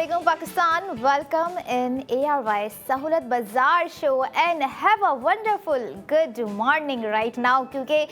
Assalamualaikum Pakistan. Welcome in ARY Sahulat Bazaar show and have a wonderful good morning right now. क्योंकि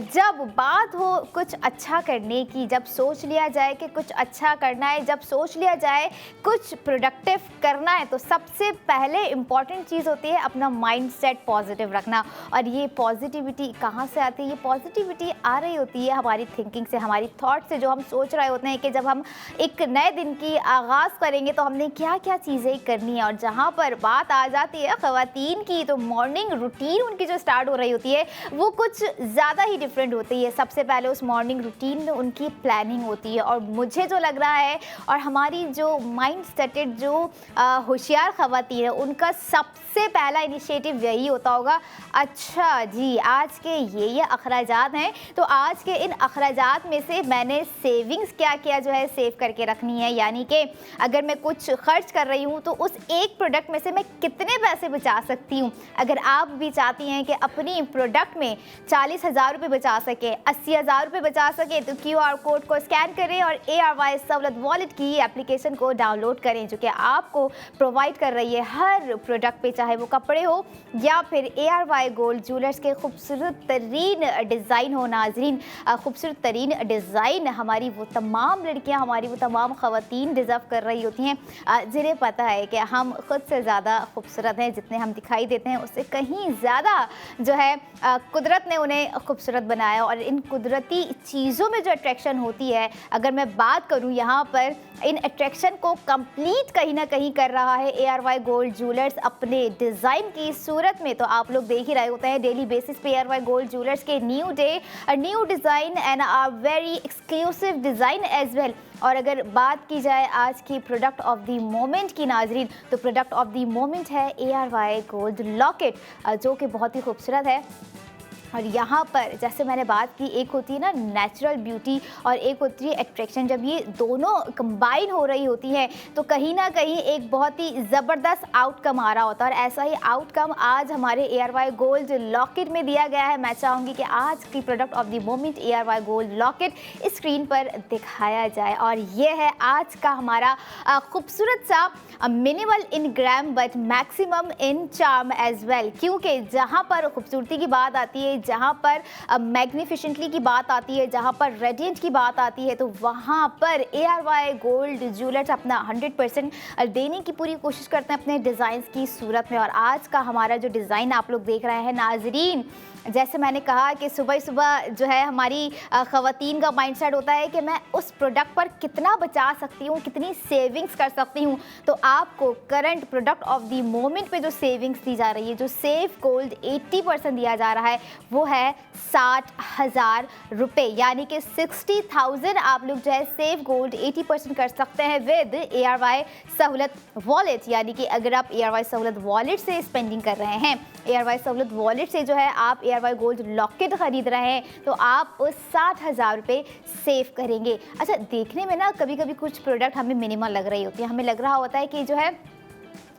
जब बात हो कुछ अच्छा करने की, जब सोच लिया जाए कि कुछ अच्छा करना है, जब सोच लिया जाए कुछ प्रोडक्टिव करना है, तो सबसे पहले इम्पॉर्टेंट चीज़ होती है अपना माइंड सेट पॉजिटिव रखना। और ये पॉजिटिविटी कहाँ से आती है? ये पॉजिटिविटी आ रही होती है हमारी थिंकिंग से, हमारी थॉट से, जो हम सोच रहे होते हैं कि जब हम एक नए दिन की आगाज़ करेंगे तो हमने क्या क्या चीज़ें करनी है। और जहाँ पर बात आ जाती है ख़वातीन की, तो मॉर्निंग रूटीन उनकी जो स्टार्ट हो रही होती है वो कुछ ज़्यादा ही डिफरेंट होती है। सबसे पहले उस मॉर्निंग रूटीन में उनकी प्लानिंग होती है। और मुझे जो लग रहा है, और हमारी जो माइंड सेटेड जो होशियार ख़वातीन है, उनका सबसे पहला इनिशिएटिव यही होता होगा, अच्छा जी आज के ये अखराजात हैं, तो आज के इन अखराजात में से मैंने सेविंग्स क्या क्या जो है सेव करके रखनी है। यानी कि अगर मैं कुछ खर्च कर रही हूँ तो उस एक प्रोडक्ट में से मैं कितने पैसे बचा सकती हूँ। अगर आप भी चाहती हैं कि अपनी प्रोडक्ट में 40,000 रुपये बचा सके, 80,000 रुपये बचा सके, तो QR कोड को स्कैन करें और ARY सहूलत वॉलेट की एप्लीकेशन को डाउनलोड करें, जो कि आपको प्रोवाइड कर रही है हर प्रोडक्ट पे, चाहे वो कपड़े हो या फिर ARY गोल्ड ज्वेलर्स के खूबसूरत तरीन डिज़ाइन हो। नाजरीन, खूबसूरत तरीन डिज़ाइन हमारी वो तमाम लड़कियां, हमारी वो तमाम ख़वातीन डिज़र्व कर रही होती हैं जिन्हें पता है कि हम ख़ुद से ज़्यादा खूबसूरत हैं। जितने हम दिखाई देते हैं उससे कहीं ज़्यादा जो है कुदरत ने उन्हें खूबसूरत बनाया। और इन कुदरती चीज़ों में जो अट्रैक्शन होती है, अगर मैं बात करूँ यहाँ पर, इन अट्रैक्शन को कंप्लीट कहीं ना कहीं कर रहा है ARY गोल्ड ज्वेलर्स अपने डिज़ाइन की सूरत में। तो आप लोग देख ही रहे होते हैं डेली बेसिस पे ARY गोल्ड ज्वेलर्स के new day, new design and a very exclusive design as well. और अगर बात की जाए आज की प्रोडक्ट ऑफ द मोमेंट की नाजरीन, तो प्रोडक्ट ऑफ द मोमेंट है ARY गोल्ड लॉकेट, जो कि बहुत ही खूबसूरत है। और यहाँ पर जैसे मैंने बात की, एक होती है ना नेचुरल ब्यूटी और एक होती है अट्रैक्शन। जब ये दोनों कंबाइन हो रही होती है तो कहीं ना कहीं एक बहुत ही ज़बरदस्त आउटकम आ रहा होता है। और ऐसा ही आउटकम आज हमारे ARY गोल्ड लॉकेट में दिया गया है। मैं चाहूँगी कि आज की product of the moment ARY gold locket screen पर दिखाया जाए। और ये है आज का हमारा खूबसूरत सा minimal in gram but maximum in charm as well. क्योंकि जहाँ पर खूबसूरती की बात आती है, जहाँ पर मैग्निफिशेंटली की बात आती है, जहाँ पर रेडिएंट की बात आती है, तो वहाँ पर ARY गोल्ड ज्वेलर्स अपना 100% देने की पूरी कोशिश करते हैं अपने डिज़ाइन की सूरत में। और आज का हमारा जो डिज़ाइन आप लोग देख रहे हैं नाजरीन, जैसे मैंने कहा कि सुबह सुबह जो है हमारी ख़वातीन का माइंडसेट होता है कि मैं उस प्रोडक्ट पर कितना बचा सकती हूँ, कितनी सेविंग्स कर सकती हूँ। तो आपको current product of the moment पे जो सेविंग्स दी जा रही है, जो सेव गोल्ड 80% दिया जा रहा है, वो है 60,000 रुपये। यानी कि 60,000 आप लोग जो है सेव गोल्ड 80% कर सकते हैं विद ARY सहूलत वॉलेट। यानी कि अगर आप ARY सहूलत वॉलेट से स्पेंडिंग कर रहे हैं, ARY सहूलत वॉलेट से जो है आप ARY गोल्ड लॉकेट खरीद रहे हैं, तो आप उस 60,000 रुपये सेव करेंगे। अच्छा, देखने में ना कभी कभी कुछ प्रोडक्ट हमें मिनिमल लग रही होती है, हमें लग रहा होता है कि जो है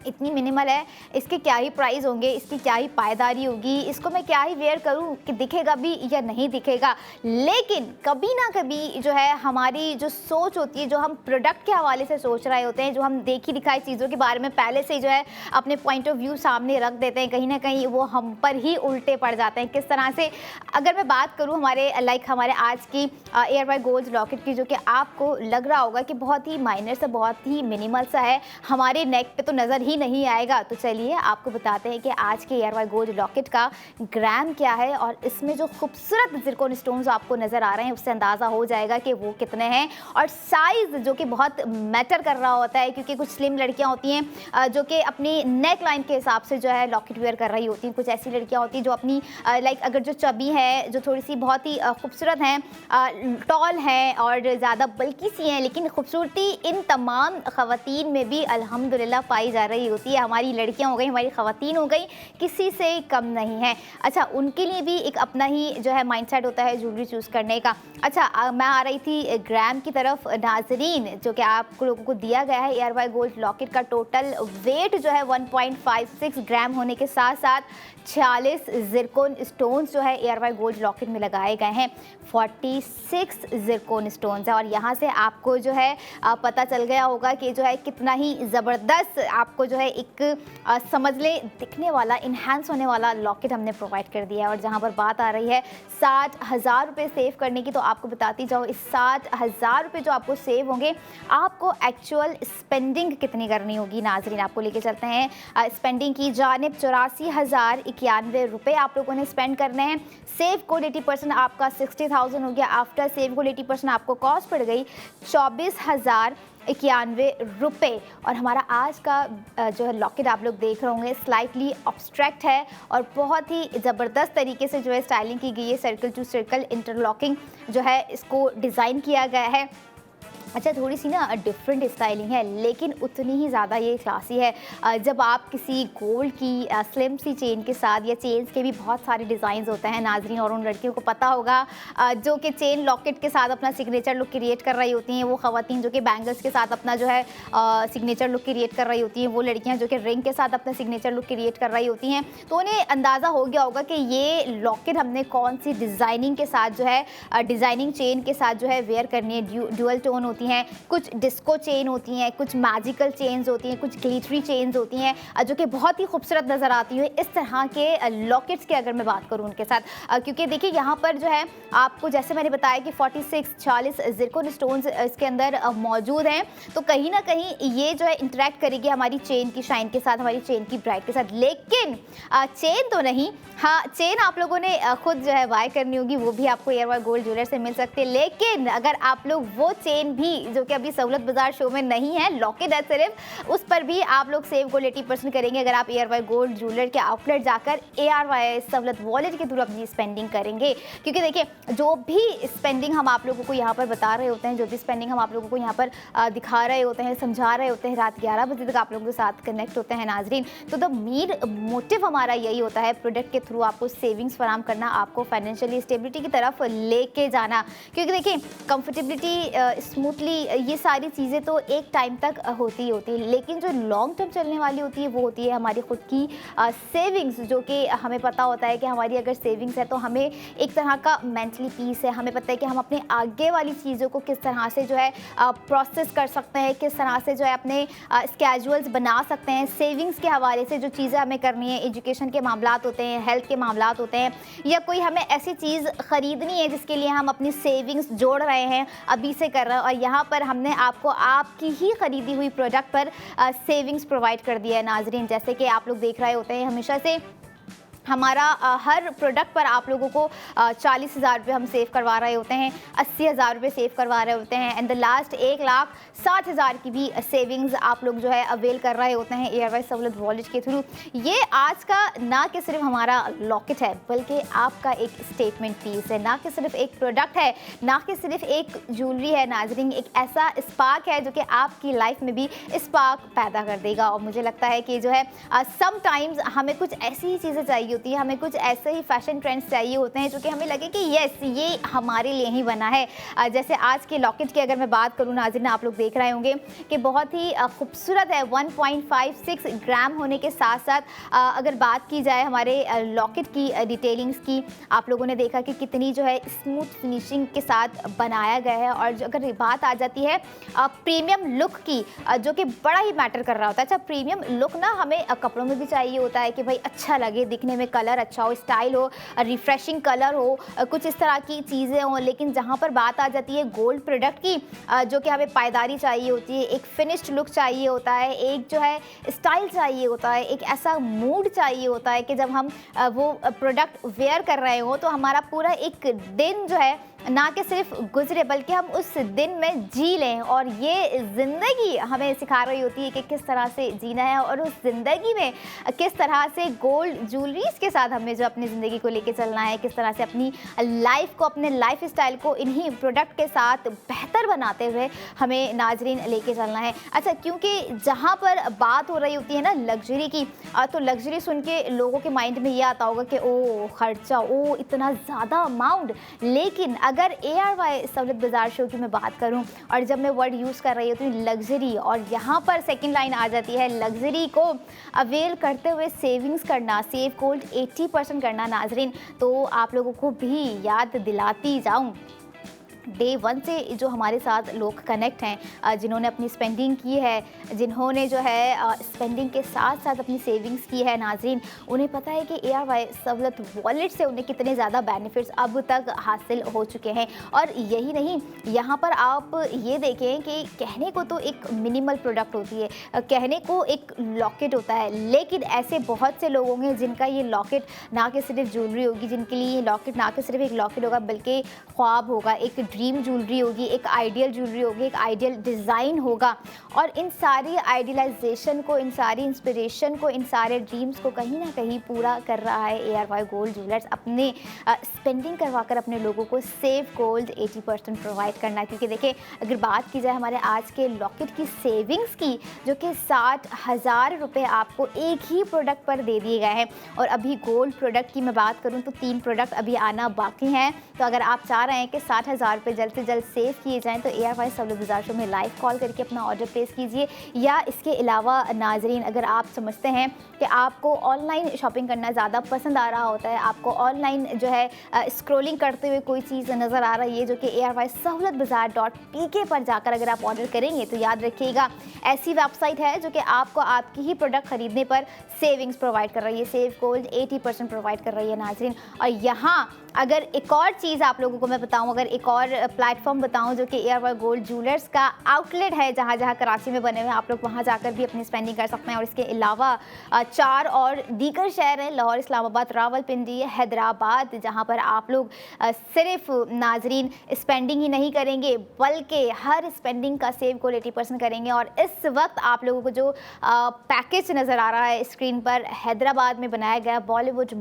इतनी मिनिमल है, इसके क्या ही प्राइस होंगे, इसकी क्या ही पायदारी होगी, इसको मैं क्या ही वेयर करूं कि दिखेगा भी या नहीं दिखेगा। लेकिन कभी ना कभी जो है हमारी जो सोच होती है, जो हम प्रोडक्ट के हवाले से सोच रहे होते हैं, जो हम देखी दिखाई चीज़ों के बारे में पहले से जो है अपने पॉइंट ऑफ व्यू सामने रख देते हैं, कहीं ना कहीं वो हम पर ही उल्टे पड़ जाते हैं। किस तरह से, अगर मैं बात करूँ हमारे हमारे आज की ARY गोल्ड लॉकेट की, जो कि आपको लग रहा होगा कि बहुत ही माइनर सा, बहुत ही मिनिमल सा है, हमारे नेक पे तो नज़र ही नहीं आएगा। तो चलिए आपको बताते हैं कि आज के ARY गोल्ड लॉकेट का ग्राम क्या है। और इसमें जो खूबसूरत ज़िरकोन स्टोन्स आपको नज़र आ रहे हैं, उससे अंदाज़ा हो जाएगा कि वो कितने हैं। और साइज़ जो कि बहुत मैटर कर रहा होता है, क्योंकि कुछ स्लिम लड़कियां होती हैं जो कि अपनी नेक लाइन के हिसाब से जो है लॉकेट वेयर कर रही होती हैं। कुछ ऐसी लड़कियां होती हैं जो अपनी अगर जो चबी है, जो थोड़ी सी बहुत ही खूबसूरत हैं, टॉल हैं और ज़्यादा बल्कि सी हैं, लेकिन खूबसूरती इन तमाम ख़वातीन में भी अल्हम्दुलिल्लाह पाई जा रही रही होती है, हमारी लड़कियां हो गई, हमारी ख़वातीन हो गई, किसी से कम नहीं है। अच्छा, उनके लिए भी एक अपना ही जो है माइंडसेट होता है ज्वेलरी चूज़ करने का। अच्छा, मैं आ रही थी ग्राम की तरफ नाजरीन, जो कि आप लोगों को दिया गया है ARY गोल्ड लॉकेट का टोटल वेट जो है 1.56 ग्राम होने के साथ साथ 46 जिरकोन स्टोन्स जो है ARY गोल्ड लॉकेट में लगाए गए हैं। 46 जिरकोन स्टोन्स है और यहाँ से आपको जो है पता चल गया होगा कि जो है कितना ही ज़बरदस्त आपको जो है एक समझ लें दिखने वाला, इन्हांस होने वाला लॉकेट हमने प्रोवाइड कर दिया है। और जहाँ पर बात आ रही है 60,000 रुपये सेव करने की, तो आपको बताती जाओ इस 60,000 रुपये जो आपको सेव होंगे, आपको एक्चुअल स्पेंडिंग कितनी करनी होगी नाजरीन, आपको लेके चलते हैं स्पेंडिंग की जानिब। 84,091 रुपये आप लोगों ने स्पेंड करने हैं। सेव को 80% आपका 60,000 हो गया। आफ्टर सेव को 80% आपको कॉस्ट पड़ गई 24,091 रुपये। और हमारा आज का जो है लॉकेट आप लोग देख रहे होंगे स्लाइटली ऑब्स्ट्रैक्ट है और बहुत ही ज़बरदस्त तरीके से जो है स्टाइलिंग की गई है। सर्कल टू सर्कल इंटरलॉकिंग जो है इसको डिज़ाइन किया गया है। अच्छा, थोड़ी सी ना डिफरेंट स्टाइलिंग है लेकिन उतनी ही ज़्यादा ये क्लासी है। जब आप किसी गोल्ड की स्लिम सी चेन के साथ, या चेन्स के भी बहुत सारे डिज़ाइंस होते हैं नाजरीन, और उन लड़कियों को पता होगा जो कि चेन लॉकेट के साथ अपना सिग्नेचर लुक क्रिएट कर रही होती हैं, वो ख़वातीन जो कि बैंगल्स के साथ अपना जो है सिग्नेचर लुक क्रिएट कर रही होती हैं, वो लड़कियाँ जो कि रिंग के साथ अपना सिग्नेचर लुक क्रिएट कर रही होती हैं, तो उन्हें अंदाज़ा हो गया होगा कि ये लॉकेट हमने कौन सी डिज़ाइनिंग के साथ जो है डिज़ाइनिंग चेन के साथ जो है वेयर करनी है। ड्यूअल टोन होती हैं, कुछ डिस्को चेन होती हैं, कुछ मैजिकल चेन्स होती हैं, कुछ ग्लिटरी चेन्स होती हैं जो कि बहुत ही खूबसूरत नज़र आती है इस तरह के लॉकेट्स की अगर मैं बात करूं उनके साथ। क्योंकि देखिए यहाँ पर जो है आपको जैसे मैंने बताया कि 40 जिरकोन स्टोन्स इसके अंदर मौजूद हैं, तो कहीं ना कहीं ये जो है इंटरेक्ट करेगी हमारी चेन की शाइन के साथ, हमारी चेन की ब्राइट के साथ। लेकिन चेन तो नहीं, हाँ चेन आप लोगों ने खुद जो है बाय करनी होगी, वो भी आपको ARY गोल्ड ज्वेलर से मिल सकती है। लेकिन अगर आप लोग वो चेन भी जो कि अभी सहूलत बाजार शो में नहीं है, लॉकेट है सिर्फ, उस पर भी आप लोग सेव गोल्ड 80% करेंगे अगर आप ARY गोल्ड ज्वेलर के आउटलेट जाकर ARY सहूलत वॉलेट के थ्रू अपनी स्पेंडिंग करेंगे। क्योंकि देखिए जो भी स्पेंडिंग हम आप लोगों को यहाँ पर बता रहे होते हैं, जो भी स्पेंडिंग हम आप लोगों को यहाँ पर दिखा रहे होते हैं, समझा रहे होते हैं, रात 11 बजे तक आप लोगों के साथ कनेक्ट होते हैं नाजरीन, तो द मेन मोटिव हमारा यही होता है प्रोडक्ट के थ्रू आपको सेविंग्स फराम करना, आपको फाइनेंशियली स्टेबिलिटी की तरफ लेके जाना। क्योंकि देखिए कंफर्टेबिलिटी, स्मूथली, ये सारी चीज़ें तो एक टाइम तक होती है, लेकिन जो लॉन्ग टर्म चलने वाली होती है वो होती है हमारी खुद की सेविंग्स, जो कि हमें पता होता है कि हमारी अगर सेविंग्स है तो हमें एक तरह का मेंटली पीस है, हमें पता है कि हम अपने आगे वाली चीज़ों को किस तरह से जो है प्रोसेस कर सकते हैं, किस तरह से जो है अपने स्केड्यूल्स बना सकते हैं। सेविंग्स के हवाले से जो चीज़ें हमें करनी है, एजुकेशन के मामलात होते हैं, हेल्थ के मामलात होते हैं, या कोई हमें ऐसी चीज़ ख़रीदनी है जिसके लिए हम अपनी सेविंग्स जोड़ रहे हैं, अभी से कर रहे हैं, और यहाँ पर हमने आपको आपकी ही ख़रीदी हुई प्रोडक्ट पर सेविंग्स प्रोवाइड कर दिया है नाजरीन। जैसे कि आप लोग देख रहे होते हैं हमेशा से हमारा हर प्रोडक्ट पर आप लोगों को 40,000 रुपये हम सेव करवा रहे होते हैं, 80,000 रुपये सेव करवा रहे होते हैं, एंड द लास्ट 1,60,000 की भी सेविंग्स आप लोग जो है अवेल कर रहे होते हैं ARY सहूलत वॉलेट के थ्रू। ये आज का ना कि सिर्फ हमारा लॉकेट है, बल्कि आपका एक स्टेटमेंट पीस है, ना कि सिर्फ एक प्रोडक्ट है, ना कि सिर्फ एक ज्वेलरी है नाजरीन, एक ऐसा स्पार्क है जो कि आपकी लाइफ में भी स्पार्क पैदा कर देगा। और मुझे लगता है कि जो है समटाइम्स हमें कुछ ऐसी ही चीज़ें चाहिए होती है, हमें कुछ ऐसे ही फैशन ट्रेंड्स चाहिए होते हैं जो कि हमें लगे कि यस ये हमारे लिए ही बना है। जैसे आज के लॉकेट की अगर मैं बात करूँ नाज़रीन, आप लोग देख रहे होंगे कि बहुत ही खूबसूरत है, 1.56 ग्राम होने के साथ साथ अगर बात की जाए हमारे लॉकेट की डिटेलिंग्स की, आप लोगों ने देखा कि कितनी जो है स्मूथ फिनिशिंग के साथ बनाया गया है। और अगर बात आ जाती है प्रीमियम लुक की, जो कि बड़ा ही मैटर कर रहा होता है। अच्छा, प्रीमियम लुक ना हमें कपड़ों में भी चाहिए होता है कि भाई अच्छा लगे, दिखने में कलर अच्छा हो, स्टाइल हो, रिफ्रेशिंग कलर हो, कुछ इस तरह की चीज़ें हों। लेकिन जहाँ पर बात आ जाती है गोल्ड प्रोडक्ट की, जो कि हमें पायदारी चाहिए होती है, एक फिनिश्ड लुक चाहिए होता है, एक जो है स्टाइल चाहिए होता है, एक ऐसा मूड चाहिए होता है कि जब हम वो प्रोडक्ट वेयर कर रहे हो तो हमारा पूरा एक दिन जो है ना कि सिर्फ गुजरे बल्कि हम उस दिन में जी लें। और ये ज़िंदगी हमें सिखा रही होती है कि किस तरह से जीना है और उस ज़िंदगी में किस तरह से गोल्ड ज्वेलरीज के साथ हमें जो अपनी ज़िंदगी को लेके चलना है, किस तरह से अपनी लाइफ को, अपने लाइफ स्टाइल को इन्हीं प्रोडक्ट के साथ बेहतर बनाते हुए हमें नाजरीन लेके चलना है। अच्छा, क्योंकि जहाँ पर बात हो रही होती है ना लग्जरी की, तो लग्जरी सुन के लोगों के माइंड में ये आता होगा कि ओ खर्चा, ओ इतना ज़्यादा अमाउंट। लेकिन अगर ARY सहूलत बाज़ार शो की मैं बात करूं और जब मैं वर्ड यूज़ कर रही होती हूँ लग्जरी, और यहाँ पर सेकंड लाइन आ जाती है लग्जरी को अवेल करते हुए सेविंग्स करना, सेव गोल्ड 80% करना नाजरीन, तो आप लोगों को भी याद दिलाती जाऊँ डे 1 से जो हमारे साथ लोग कनेक्ट हैं, जिन्होंने अपनी स्पेंडिंग की है, जिन्होंने जो है स्पेंडिंग के साथ साथ अपनी सेविंग्स की है नाजरीन, उन्हें पता है कि ARY सहूलत वॉलेट से उन्हें कितने ज़्यादा बेनिफिट्स अब तक हासिल हो चुके हैं। और यही नहीं, यहाँ पर आप ये देखें कि कहने को तो एक मिनिमल प्रोडक्ट होती है, कहने को एक लॉकेट होता है, लेकिन ऐसे बहुत से लोग होंगे जिनका ये लॉकेट ना कि सिर्फ ज्वेलरी होगी, जिनके लिए ये लॉकेट ना कि सिर्फ एक लॉकेट होगा बल्कि ख्वाब होगा, एक ड्रीम ज्वेलरी होगी, एक आइडियल ज्वेलरी होगी, एक आइडियल डिज़ाइन होगा। और इन सारी आइडियलाइजेशन को, इन सारी इंस्पिरेशन को, इन सारे ड्रीम्स को कहीं ना कहीं पूरा कर रहा है ARY गोल्ड ज्वेलर्स, अपने स्पेंडिंग करवाकर अपने लोगों को सेव गोल्ड 80% प्रोवाइड करना। क्योंकि देखिए, अगर बात की जाए हमारे आज के लॉकेट की सेविंग्स की, जो कि 60,000 रुपये आपको एक ही प्रोडक्ट पर दे दिए गए हैं, और अभी गोल्ड प्रोडक्ट की मैं बात करूं तो 3 प्रोडक्ट अभी आना बाकी हैं। तो अगर आप चाह रहे हैं कि 60,000 रुपये जल्द से जल्द सेव किए जाएं, तो ARY सहूलत बाज़ार शो में लाइव कॉल करके अपना ऑर्डर प्लेस कीजिए। या इसके अलावा नाजरीन, अगर आप समझते हैं कि आपको ऑनलाइन शॉपिंग करना ज़्यादा पसंद आ रहा होता है, आपको ऑनलाइन जो है स्क्रॉलिंग करते हुए कोई चीज़ नज़र आ रही है, जो कि ARY सहूलत बाज़ार.pk पर जाकर अगर आप ऑर्डर करेंगे, तो याद रखिएगा ऐसी वेबसाइट है जो कि आपको आपकी ही प्रोडक्ट खरीदने पर सेविंग्स प्रोवाइड कर रही है, सेव गोल्ड 80% प्रोवाइड कर रही है नाजरीन। और यहाँ अगर एक और चीज़ आप लोगों को मैं बताऊं, अगर एक और प्लेटफॉर्म बताऊं जो कि ARY गोल्ड ज्वेलर्स का आउटलेट है, जहां जहां कराची में बने हुए हैं, आप लोग वहां जाकर भी अपनी स्पेंडिंग कर सकते हैं। और इसके अलावा 4 और दीगर शहर हैं, लाहौर, इस्लामाबाद, रावलपिंडी, हैदराबाद, जहां पर आप लोग सिर्फ नाजरीन स्पेंडिंग ही नहीं करेंगे बल्कि हर स्पेंडिंग का सेव गोल्ड 80% करेंगे। और इस वक्त आप लोगों को जो पैकेज नज़र आ रहा है स्क्रीन पर, हैदराबाद में बनाया गया बॉलीवुड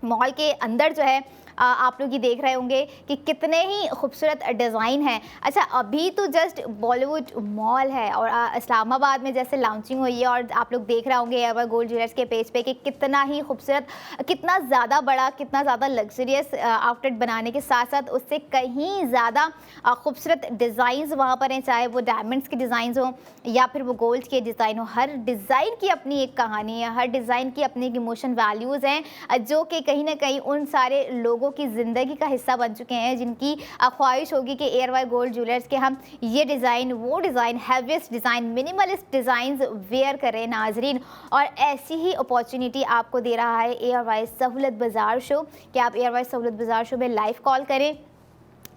मॉल के अंदर जो है, आप लोग ये देख रहे होंगे कि कितने ही खूबसूरत डिज़ाइन हैं। अच्छा, अभी तो जस्ट बॉलीवुड मॉल है और इस्लामाबाद में जैसे लॉन्चिंग हुई है, और आप लोग देख रहे होंगे ARY गोल्ड ज्वेलर्स के पेज पे कि कितना ही खूबसूरत, कितना ज़्यादा बड़ा, कितना ज़्यादा लग्जरियस आउटलेट बनाने के साथ साथ उससे कहीं ज़्यादा खूबसूरत डिज़ाइंस वहाँ पर हैं, चाहे वो डायमंड्स के डिज़ाइंस हों या फिर वो गोल्ड के डिज़ाइन हो। हर डिज़ाइन की अपनी एक कहानी है, हर डिज़ाइन की अपनी एक इमोशन वैल्यूज़ हैं, जो कि कहीं ना कहीं उन सारे लोगों की ज़िंदगी का हिस्सा बन चुके हैं, जिनकी ख्वाहिश होगी कि ARY गोल्ड ज्वेलर्स के हम ये डिज़ाइन, वो design, heaviest design, minimalist designs wear करें नाजरीन। और ऐसी ही अपॉर्चुनिटी आपको दे रहा है ARY सहूलत बाज़ार शो कि आप ARY सहूलत बाज़ार शो में लाइव कॉल करें,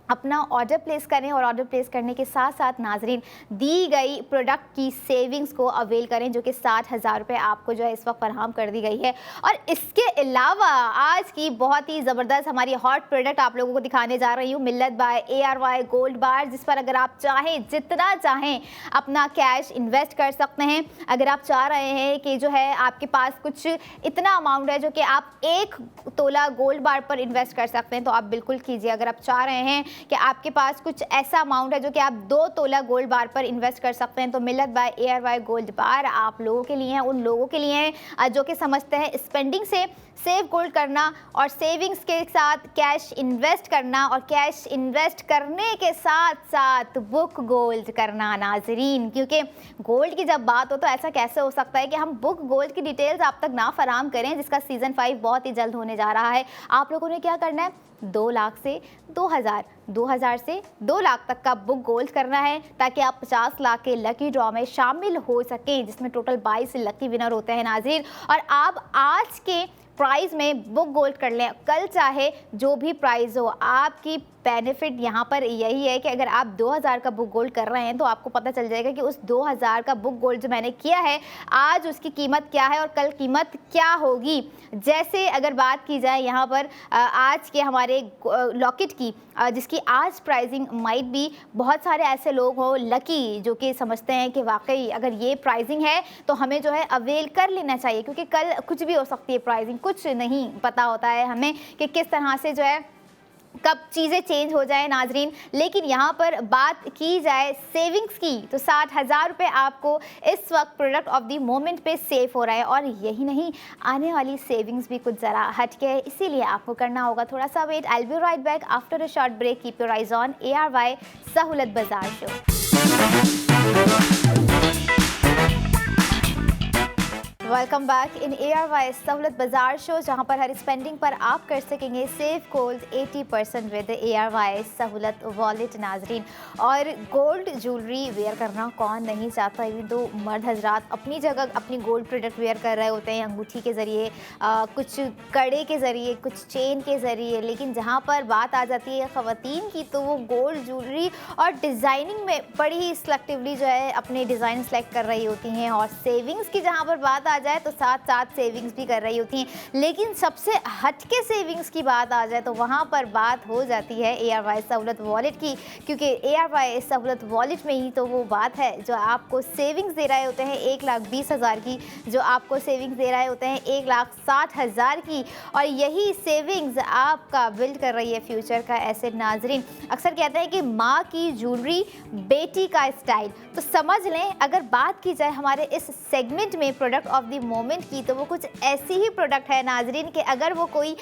अपना ऑर्डर प्लेस करें, और ऑर्डर प्लेस करने के साथ साथ नाजरीन दी गई प्रोडक्ट की सेविंग्स को अवेल करें, जो कि 60,000 रुपये आपको जो है इस वक्त फराहम कर दी गई है। और इसके अलावा आज की बहुत ही ज़बरदस्त हमारी हॉट प्रोडक्ट आप लोगों को दिखाने जा रही हूँ, मिल्लत बाय ARY गोल्ड बार, जिस पर अगर आप चाहें, जितना चाहें अपना कैश इन्वेस्ट कर सकते हैं। अगर आप चाह रहे हैं कि जो है आपके पास कुछ इतना अमाउंट है जो कि आप 1 तोला गोल्ड बार पर इन्वेस्ट कर सकते हैं, तो आप बिल्कुल कीजिए। अगर आप चाह रहे हैं कि आपके पास कुछ ऐसा अमाउंट है जो कि आप 2 तोला गोल्ड बार पर इन्वेस्ट कर सकते हैं, तो मिल्लत बाय ARY गोल्ड बार आप लोगों के लिए हैं, उन लोगों के लिए हैं जो कि समझते हैं स्पेंडिंग से सेव गोल्ड करना और सेविंग्स के साथ कैश इन्वेस्ट करना, और कैश इन्वेस्ट करने के साथ साथ बुक गोल्ड करना नाजरीन। क्योंकि गोल्ड की जब बात हो तो ऐसा कैसे हो सकता है कि हम बुक गोल्ड की डिटेल्स आप तक ना फराहम करें, जिसका सीज़न 5 बहुत ही जल्द होने जा रहा है। आप लोगों ने क्या करना है, 2 लाख से 2,000, 2,000 से 2 लाख तक का बुक गोल्ड करना है, ताकि आप 50 लाख के लकी ड्रॉ में शामिल हो सकें, जिसमें टोटल 22 लकी विनर होते हैं नाज़रीन। और आप आज के प्राइस में बुक गोल्ड कर लें, कल चाहे जो भी प्राइस हो, आपकी बेनिफिट यहाँ पर यही है कि अगर आप 2000 का बुक गोल्ड कर रहे हैं तो आपको पता चल जाएगा कि उस 2000 का बुक गोल्ड जो मैंने किया है आज उसकी कीमत क्या है और कल कीमत क्या होगी। जैसे अगर बात की जाए यहाँ पर आज के हमारे लॉकेट की, जिसकी आज प्राइसिंग माइट भी, बहुत सारे ऐसे लोग हो लकी जो कि समझते हैं कि वाकई अगर ये प्राइसिंग है तो हमें जो है अवेल कर लेना चाहिए, क्योंकि कल कुछ भी हो सकती है, प्राइसिंग कुछ नहीं पता होता है हमें कि किस तरह से जो है कब चीज़ें चेंज हो जाए नाजरीन। लेकिन यहाँ पर बात की जाए सेविंग्स की तो 60,000 रुपये आपको इस वक्त प्रोडक्ट ऑफ द मोमेंट पे सेव हो रहा है। और यही नहीं, आने वाली सेविंग्स भी कुछ ज़रा हटके है, इसीलिए आपको करना होगा थोड़ा सा wait. I will be right back after a short break. Keep your eyes on ARY Sahulat Bazaar show. Welcome back in ARY Sahulat Bazaar show, जहां पर हर स्पेंडिंग पर आप कर सकेंगे save gold 80% with ARY Sahulat wallet नाजरीन। और गोल्ड ज्वेलरी वेयर करना कौन नहीं चाहता, इवन तो मर्द हजरात अपनी जगह अपनी गोल्ड प्रोडक्ट वेयर कर रहे होते हैं, अंगूठी के ज़रिए, कुछ कड़े के ज़रिए, कुछ चेन के ज़रिए। लेकिन जहाँ पर बात आ जाती है ख़वातीन की तो वो गोल्ड ज्वेलरी और डिज़ाइनिंग में बड़ी ही सिलेक्टिवली जो है अपने डिज़ाइन सेलेक्ट कर रही होती हैं। और सेविंग्स की जहाँ पर बात आ जाए तो साथ साथ सेविंग्स भी कर रही होती हैं। लेकिन सबसे हटके सेविंग्स की बात आ जाए तो वहाँ पर बात हो जाती है ARY सहूलत वॉलेट की, क्योंकि ARY सहूलत वॉलेट में ही तो वो बात है जो आपको सेविंग्स दे रहे होते हैं 1,20,000 की, जो आपको सेविंग्स दे रहे होते हैं 1,60,000 की। और यही सेविंग्स आपका बिल्ड कर रही है फ्यूचर का एसेट नाजरीन। अक्सर कहते हैं कि माँ की ज्वेलरी बेटी का स्टाइल, तो समझ लें अगर बात की जाए हमारे इस सेगमेंट में प्रोडक्ट ऑफ द मोमेंट की तो वो कुछ ऐसी ही प्रोडक्ट है नाजरीन कि अगर वो कोई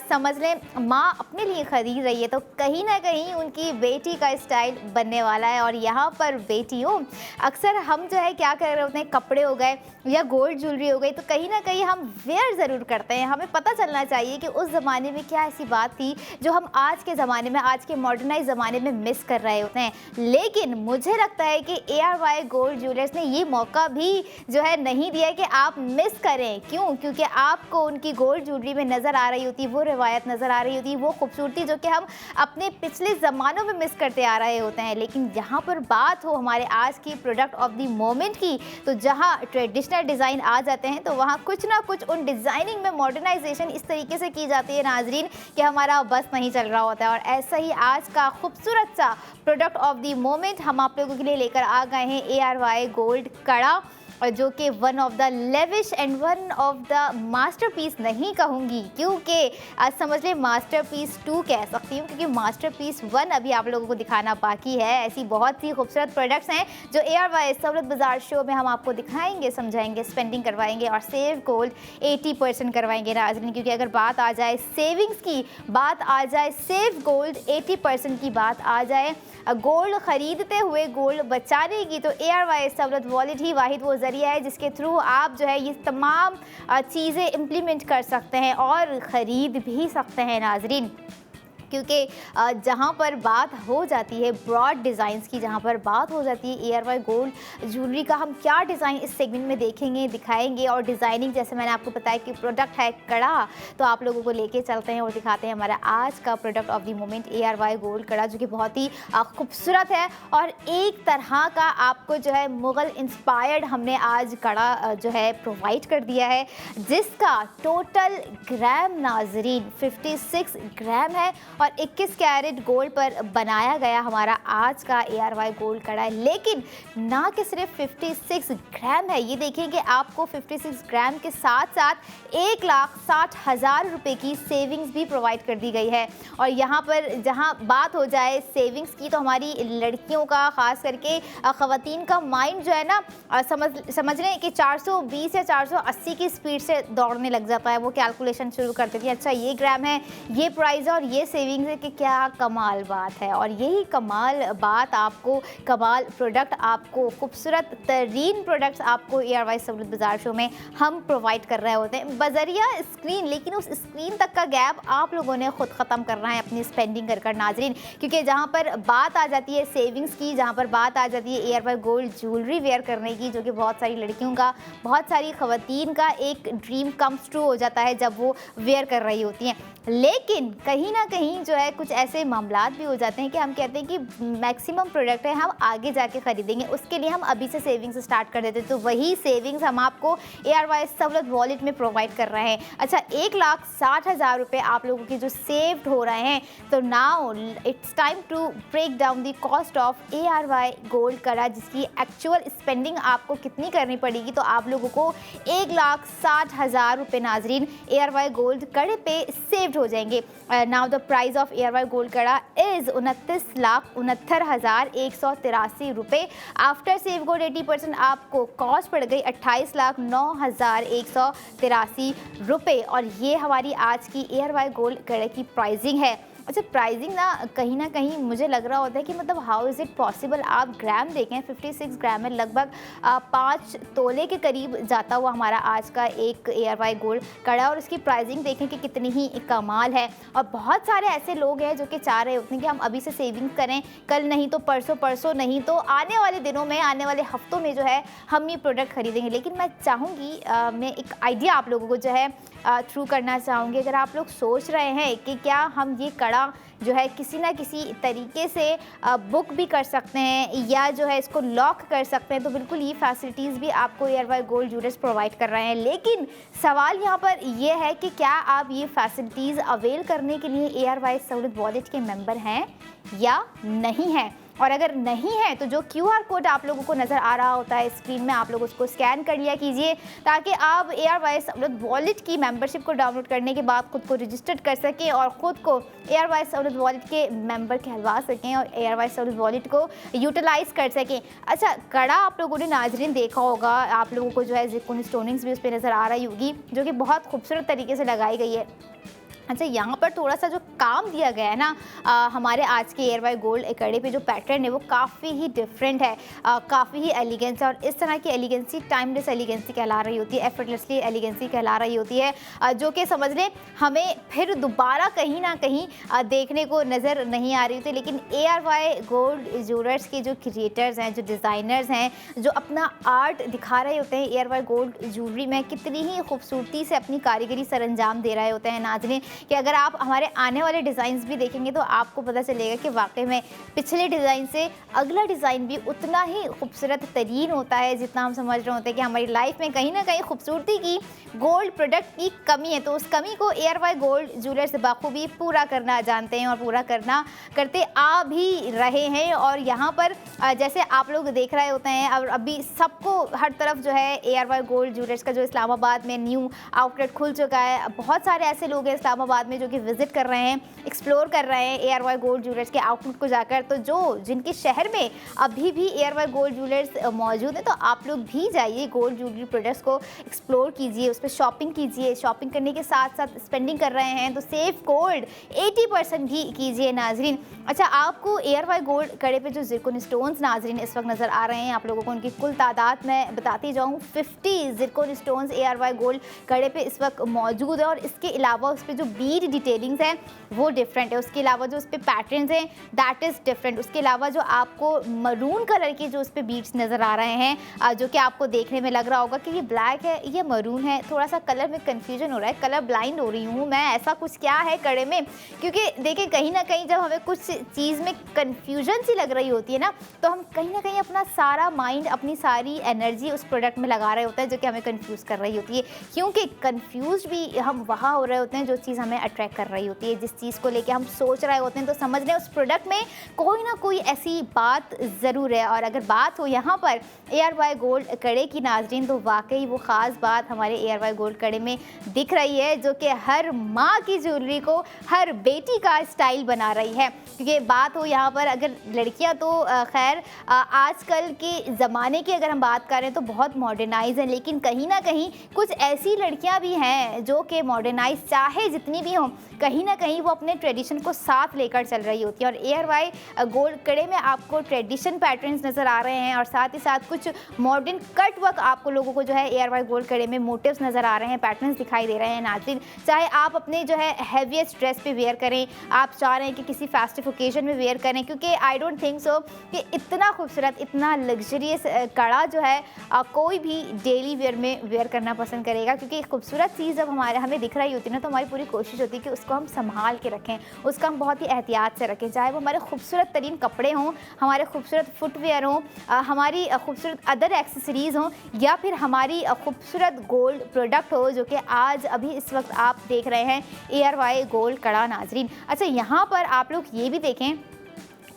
समझ लें माँ अपने लिए ख़रीद रही है तो कहीं ना कहीं उनकी बेटी का स्टाइल बनने वाला है। और यहाँ पर बेटियों अक्सर हम जो है क्या कर रहे होते हैं, कपड़े हो गए या गोल्ड ज्वेलरी हो गई तो कहीं ना कहीं हम वेयर ज़रूर करते हैं। हमें पता चलना चाहिए कि उस ज़माने में क्या ऐसी बात थी जो हम आज के ज़माने में, आज के मॉडर्नाइज ज़माने में मिस कर रहे होते हैं। लेकिन मुझे लगता है कि ARY गोल्ड ज्वेलर्स ने ये मौका भी जो है नहीं दिया कि आप मिस करें। क्यों? क्योंकि आपको उनकी गोल्ड ज्वेलरी में नज़र आ रही होती, वो रिवायत नज़र आ रही होती, वो खूबसूरती जो कि हम अपने पिछले ज़मानों में मिस करते आ रहे होते हैं। लेकिन जहाँ पर बात हो हमारे आज की प्रोडक्ट ऑफ द मोमेंट की तो जहाँ ट्रेडिशनल डिज़ाइन आ जाते हैं तो वहाँ कुछ ना कुछ उन डिज़ाइनिंग में मॉडर्नाइजेशन इस तरीके से की जाती है नाजरीन कि हमारा बस नहीं चल रहा होता है। और ऐसा ही आज का खूबसूरत सा प्रोडक्ट ऑफ द मोमेंट हम आप लोगों के लिए लेकर आ गए हैं ARY गोल्ड कड़ा, और जो कि one of the lavish and one of the masterpiece नहीं कहूँगी, क्योंकि आज समझ लें मास्टरपीस 2 कह सकती हूँ, क्योंकि मास्टरपीस 1 अभी आप लोगों को दिखाना बाकी है। ऐसी बहुत सी खूबसूरत प्रोडक्ट्स हैं जो ARY सहूलत बाजार शो में हम आपको दिखाएंगे, समझाएंगे, स्पेंडिंग करवाएंगे और सेव गोल्ड 80% करवाएंगे नाज़रीन। क्योंकि अगर बात आ जाए सेविंग्स की, बात आ जाए सेव गोल्ड 80% की, बात आ जाए गोल्ड ख़रीदते हुए गोल्ड बचाने की, तो ARY सहूलत वॉलेट ही वाहिद वो ज़रिया है जिसके थ्रू आप जो है ये तमाम चीज़ें इम्प्लीमेंट कर सकते हैं और ख़रीद भी सकते हैं नाजरीन। क्योंकि जहाँ पर बात हो जाती है ब्रॉड डिज़ाइंस की, जहाँ पर बात हो जाती है ARY गोल्ड ज्वेलरी का, हम क्या डिज़ाइन इस सेगमेंट में देखेंगे, दिखाएंगे। और डिज़ाइनिंग जैसे मैंने आपको बताया कि प्रोडक्ट है कड़ा, तो आप लोगों को लेके चलते हैं और दिखाते हैं हमारा आज का product of the moment ARY gold कड़ा, जो कि बहुत ही खूबसूरत है और एक तरह का आपको जो है मुग़ल इंस्पायर्ड हमने आज कड़ा जो है प्रोवाइड कर दिया है, जिसका टोटल ग्राम नाजरीन 56 ग्राम है और 21 कैरेट गोल्ड पर बनाया गया हमारा आज का ARY गोल्ड कड़ा है। लेकिन ना कि सिर्फ 56 ग्राम है, ये देखें कि आपको 56 ग्राम के साथ साथ 1,60,000 रुपये की सेविंग्स भी प्रोवाइड कर दी गई है। और यहाँ पर जहाँ बात हो जाए सेविंग्स की तो हमारी लड़कियों का, ख़ास करके ख़वातीन का माइंड जो है ना, समझ लें कि 420 या 480 की स्पीड से दौड़ने लग जाता है। वो कैलकुलेशन शुरू कर देती है, अच्छा ये ग्राम है, ये प्राइस है और ये सेविंग्स है, कि क्या कमाल बात है। और यही कमाल बात आपको, कमाल प्रोडक्ट आपको, खूबसूरत तरीन प्रोडक्ट्स आपको ARY सहूलत बाजार शो में हम प्रोवाइड कर रहे होते हैं बजरिया स्क्रीन। लेकिन उस स्क्रीन तक का गैप आप लोगों ने खुद ख़त्म करना है अपनी स्पेंडिंग कर नाजरीन। क्योंकि जहाँ पर बात आ जाती है सेविंग्स की, जहाँ पर बात आ जाती है ARY गोल्ड ज्वेलरी वेयर करने की, जो कि बहुत सारी लड़कियों का, बहुत सारी ख़वातीन का एक ड्रीम कम्स ट्रू हो जाता है जब वो वेयर कर रही होती हैं। लेकिन कहीं ना कहीं कहीं जो है कुछ ऐसे मामलात भी हो जाते हैं कि हम कहते हैं कि मैक्सिमम प्रोडक्ट है हम आगे जाके खरीदेंगे, उसके लिए हम अभी से सेविंग्स स्टार्ट कर देते हैं। तो वही सेविंग्स हम आपको ARY सहूलत वॉलेट में प्रोवाइड कर रहे हैं। अच्छा, 1,60,000 रुपये आप लोगों के जो सेव्ड हो रहे हैं, तो now it's time to break down the cost of ARY gold कड़ा, जिसकी एक्चुअल स्पेंडिंग आपको कितनी करनी पड़ेगी। तो आप लोगों को 1,60,000 रुपये नाजरीन ARY गोल्ड कड़े पे सेव्ड हो जाएंगे। Now the price of ARY gold कड़ा इज़ 29,69,183 रुपये। आफ्टर सेव गोल्ड 80% आपको कॉस्ट पड़ गई 28,09,183 रुपये। और ये हमारी आज की ARY गोल्ड कड़े की प्राइसिंग है। अच्छा, प्राइसिंग ना कहीं मुझे लग रहा होता है कि मतलब हाउ इज़ इट पॉसिबल। आप ग्राम देखें, 56 ग्राम में लगभग 5 तोले के करीब जाता हुआ हमारा आज का एक ARY गोल्ड कड़ा, और इसकी प्राइसिंग देखें कि कितनी ही कमाल है। और बहुत सारे ऐसे लोग हैं जो कि चाह रहे होते हैं कि हम अभी से सेविंग करें, कल नहीं तो परसों, परसों नहीं तो आने वाले दिनों में, आने वाले हफ्तों में जो है हम ये प्रोडक्ट खरीदेंगे। लेकिन मैं चाहूँगी, मैं एक आइडिया आप लोगों को जो है थ्रू करना चाहूँगी। अगर आप लोग सोच रहे हैं कि क्या हम ये कड़ा जो है किसी ना किसी तरीके से बुक भी कर सकते हैं या जो है इसको लॉक कर सकते हैं, तो बिल्कुल ये फैसिलिटीज़ भी आपको ARY गोल्ड ज्वेलर्स प्रोवाइड कर रहे हैं। लेकिन सवाल यहाँ पर ये है कि क्या आप ये फैसिलिटीज़ अवेल करने के लिए ARY सहूलत वॉलेट के मेंबर हैं या नहीं हैं। और अगर नहीं है तो जो QR कोड आप लोगों को नज़र आ रहा होता है स्क्रीन में, आप लोग उसको स्कैन कर लिया कीजिए ताकि आप ARY सहूलत वॉलेट की मेंबरशिप को डाउनलोड करने के बाद खुद को रजिस्टर्ड कर सकें और ख़ुद को ARY सहूलत वॉलेट के मेंबर कहलवा सकें और ARY सहूलत वॉलेट को यूटिलाइज़ कर सकें। अच्छा, कड़ा आप लोगों ने नाजरीन देखा होगा, आप लोगों को जो है ज़िरकोनी स्टोनिंग्स भी उस पर नज़र आ रही होगी जो कि बहुत खूबसूरत तरीके से लगाई गई है। अच्छा, यहाँ पर थोड़ा सा जो काम दिया गया है ना हमारे आज के ARY गोल्ड कड़े पे जो पैटर्न है वो काफ़ी ही डिफरेंट है, काफ़ी ही एलिगेंस है। और इस तरह की एलिगेंसी टाइमलेस एलिगेंसी कहला रही होती है, एफर्टलेसली एलिगेंसी कहला रही होती है, जो कि समझ लें हमें फिर दोबारा कहीं ना कहीं देखने को नज़र नहीं आ रही होती। लेकिन ARY गोल्ड ज्वेलर्स के जो क्रिएटर्स हैं, जो डिज़ाइनर्स हैं, जो अपना आर्ट दिखा रहे होते हैं ARY गोल्ड ज्वेलरी में, कितनी ही खूबसूरती से अपनी कारीगरी सरअंजाम दे रहे होते हैं नाज़रीन, कि अगर आप हमारे आने वाले डिज़ाइंस भी देखेंगे तो आपको पता चलेगा कि वाकई में पिछले डिज़ाइन से अगला डिज़ाइन भी उतना ही खूबसूरत तरीन होता है जितना हम समझ रहे होते हैं कि हमारी लाइफ में कहीं ना कहीं खूबसूरती की, गोल्ड प्रोडक्ट की कमी है। तो उस कमी को ARY गोल्ड ज्वेलर्स बखूबी पूरा करना जानते हैं और पूरा करते आ भी रहे हैं। और यहाँ पर जैसे आप लोग देख रहे होते हैं, और अभी सबको हर तरफ जो है ARY गोल्ड ज्वेलर्स का जो इस्लामाबाद में न्यू आउटलेट खुल चुका है, बहुत सारे ऐसे लोग हैं इस्लामाबाद में जो कि विजिट कर रहे हैं, एक्सप्लोर कर रहे हैं ARY गोल्ड ज्वेलर्स के आउटलेट को जाकर। तो जिनके शहर में अभी भी ARY गोल्ड ज्वेलर्स मौजूद है, तो आप लोग भी जाइए, गोल्ड ज्वेलरी प्रोडक्ट्स को एक्सप्लोर कीजिए, उस पर शॉपिंग कीजिए। शॉपिंग करने के साथ साथ स्पेंडिंग कर रहे हैं तो सेव गोल्ड 80% भी कीजिए नाजरीन। अच्छा, आपको ARY गोल्ड कड़े पे जो ज़िरकोनी स्टोन्स नाजरीन इस वक्त नज़र आ रहे हैं, आप लोगों को उनकी कुल तादाद मैं बताती जाऊँ, 50 ज़िरकोनी स्टोन्स ARY गोल्ड कड़े पे इस वक्त मौजूद है। और इसके अलावा उस पर जो बीड डिटेलिंग्स हैं वो डिफरेंट है, उसके अलावा जो उस पर पैटर्न्स हैं दैट इज़ डिफरेंट, उसके अलावा जो आपको मरून कलर के जो उस पर बीड्स नज़र आ रहे हैं, जो कि आपको देखने में लग रहा होगा कि ये ब्लैक है, ये मरून है, थोड़ा सा कलर में कन्फ्यूजन हो रहा है, कलर ब्लाइंड हो रही हूँ मैं, ऐसा कुछ क्या है कड़े में। क्योंकि देखिए, कहीं ना कहीं जब हमें कुछ चीज़ में कन्फ्यूजन सी लग रही होती है ना, तो हम कहीं ना कहीं अपना सारा माइंड, अपनी सारी एनर्जी उस प्रोडक्ट में लगा रहे होते हैं जो कि हमें कन्फ्यूज़ कर रही होती है। क्योंकि कन्फ्यूज भी हम वहाँ हो रहे होते हैं जो चीज़ हमें अट्रैक्ट कर रही होती है, जिस चीज़ को लेके हम सोच रहे होते हैं। तो समझ लें उस प्रोडक्ट में कोई ना कोई ऐसी बात ज़रूर है। और अगर बात हो यहाँ पर ARY गोल्ड कड़े की नाजरीन, तो वाकई वो ख़ास बात हमारे ARY गोल्ड कड़े में दिख रही है जो कि हर माँ की ज्वेलरी को, हर बेटी का स्टाइल बना रही है। क्योंकि बात हो यहाँ पर अगर लड़कियाँ, तो खैर आजकल के ज़माने की अगर हम बात करें तो बहुत मॉडर्नाइज है, लेकिन कहीं ना कहीं कुछ ऐसी लड़कियाँ भी हैं जो कि मॉडर्नाइज चाहे जितनी भी हों, कहीं ना कहीं वो अपने ट्रेडिशन को साथ लेकर चल रही होती है। और ARY गोल्ड कड़े में आपको ट्रेडिशन पैटर्न्स नज़र आ रहे हैं और साथ ही साथ कुछ मॉडर्न कट वर्क आपको लोगों को जो है ARY गोल्ड कड़े में मोटिव्स नज़र आ रहे हैं, पैटर्न्स दिखाई दे रहे हैं नाज़रीन। चाहे आप अपने जो है हैवीएस्ट ड्रेस पे वेयर करें, आप चाह रहे हैं कि किसी फेस्टिव ओकेजन में वेयर करें, क्योंकि आई डोंट थिंक सो कि इतना खूबसूरत, इतना लग्जरियस कड़ा जो है कोई भी डेली वेयर में वेयर करना पसंद करेगा। क्योंकि खूबसूरत चीज़ जब हमें दिख रही होती है ना, तो हमारी पूरी कोशिश होती है कि उसको हम संभाल के रखें, उसका हम बहुत ही एहतियात से रखें, चाहे वो हमारे खूबसूरत तरीन कपड़े हों, हमारे खूबसूरत फुटवेयर हों, हमारी खूबसूरत अदर एक्सेसरीज़ हों, या फिर हमारी खूबसूरत गोल्ड प्रोडक्ट हो, जो कि आज अभी इस वक्त आप देख रहे हैं ARY गोल्ड कड़ा नाजरीन। अच्छा, यहाँ पर आप लोग ये भी देखें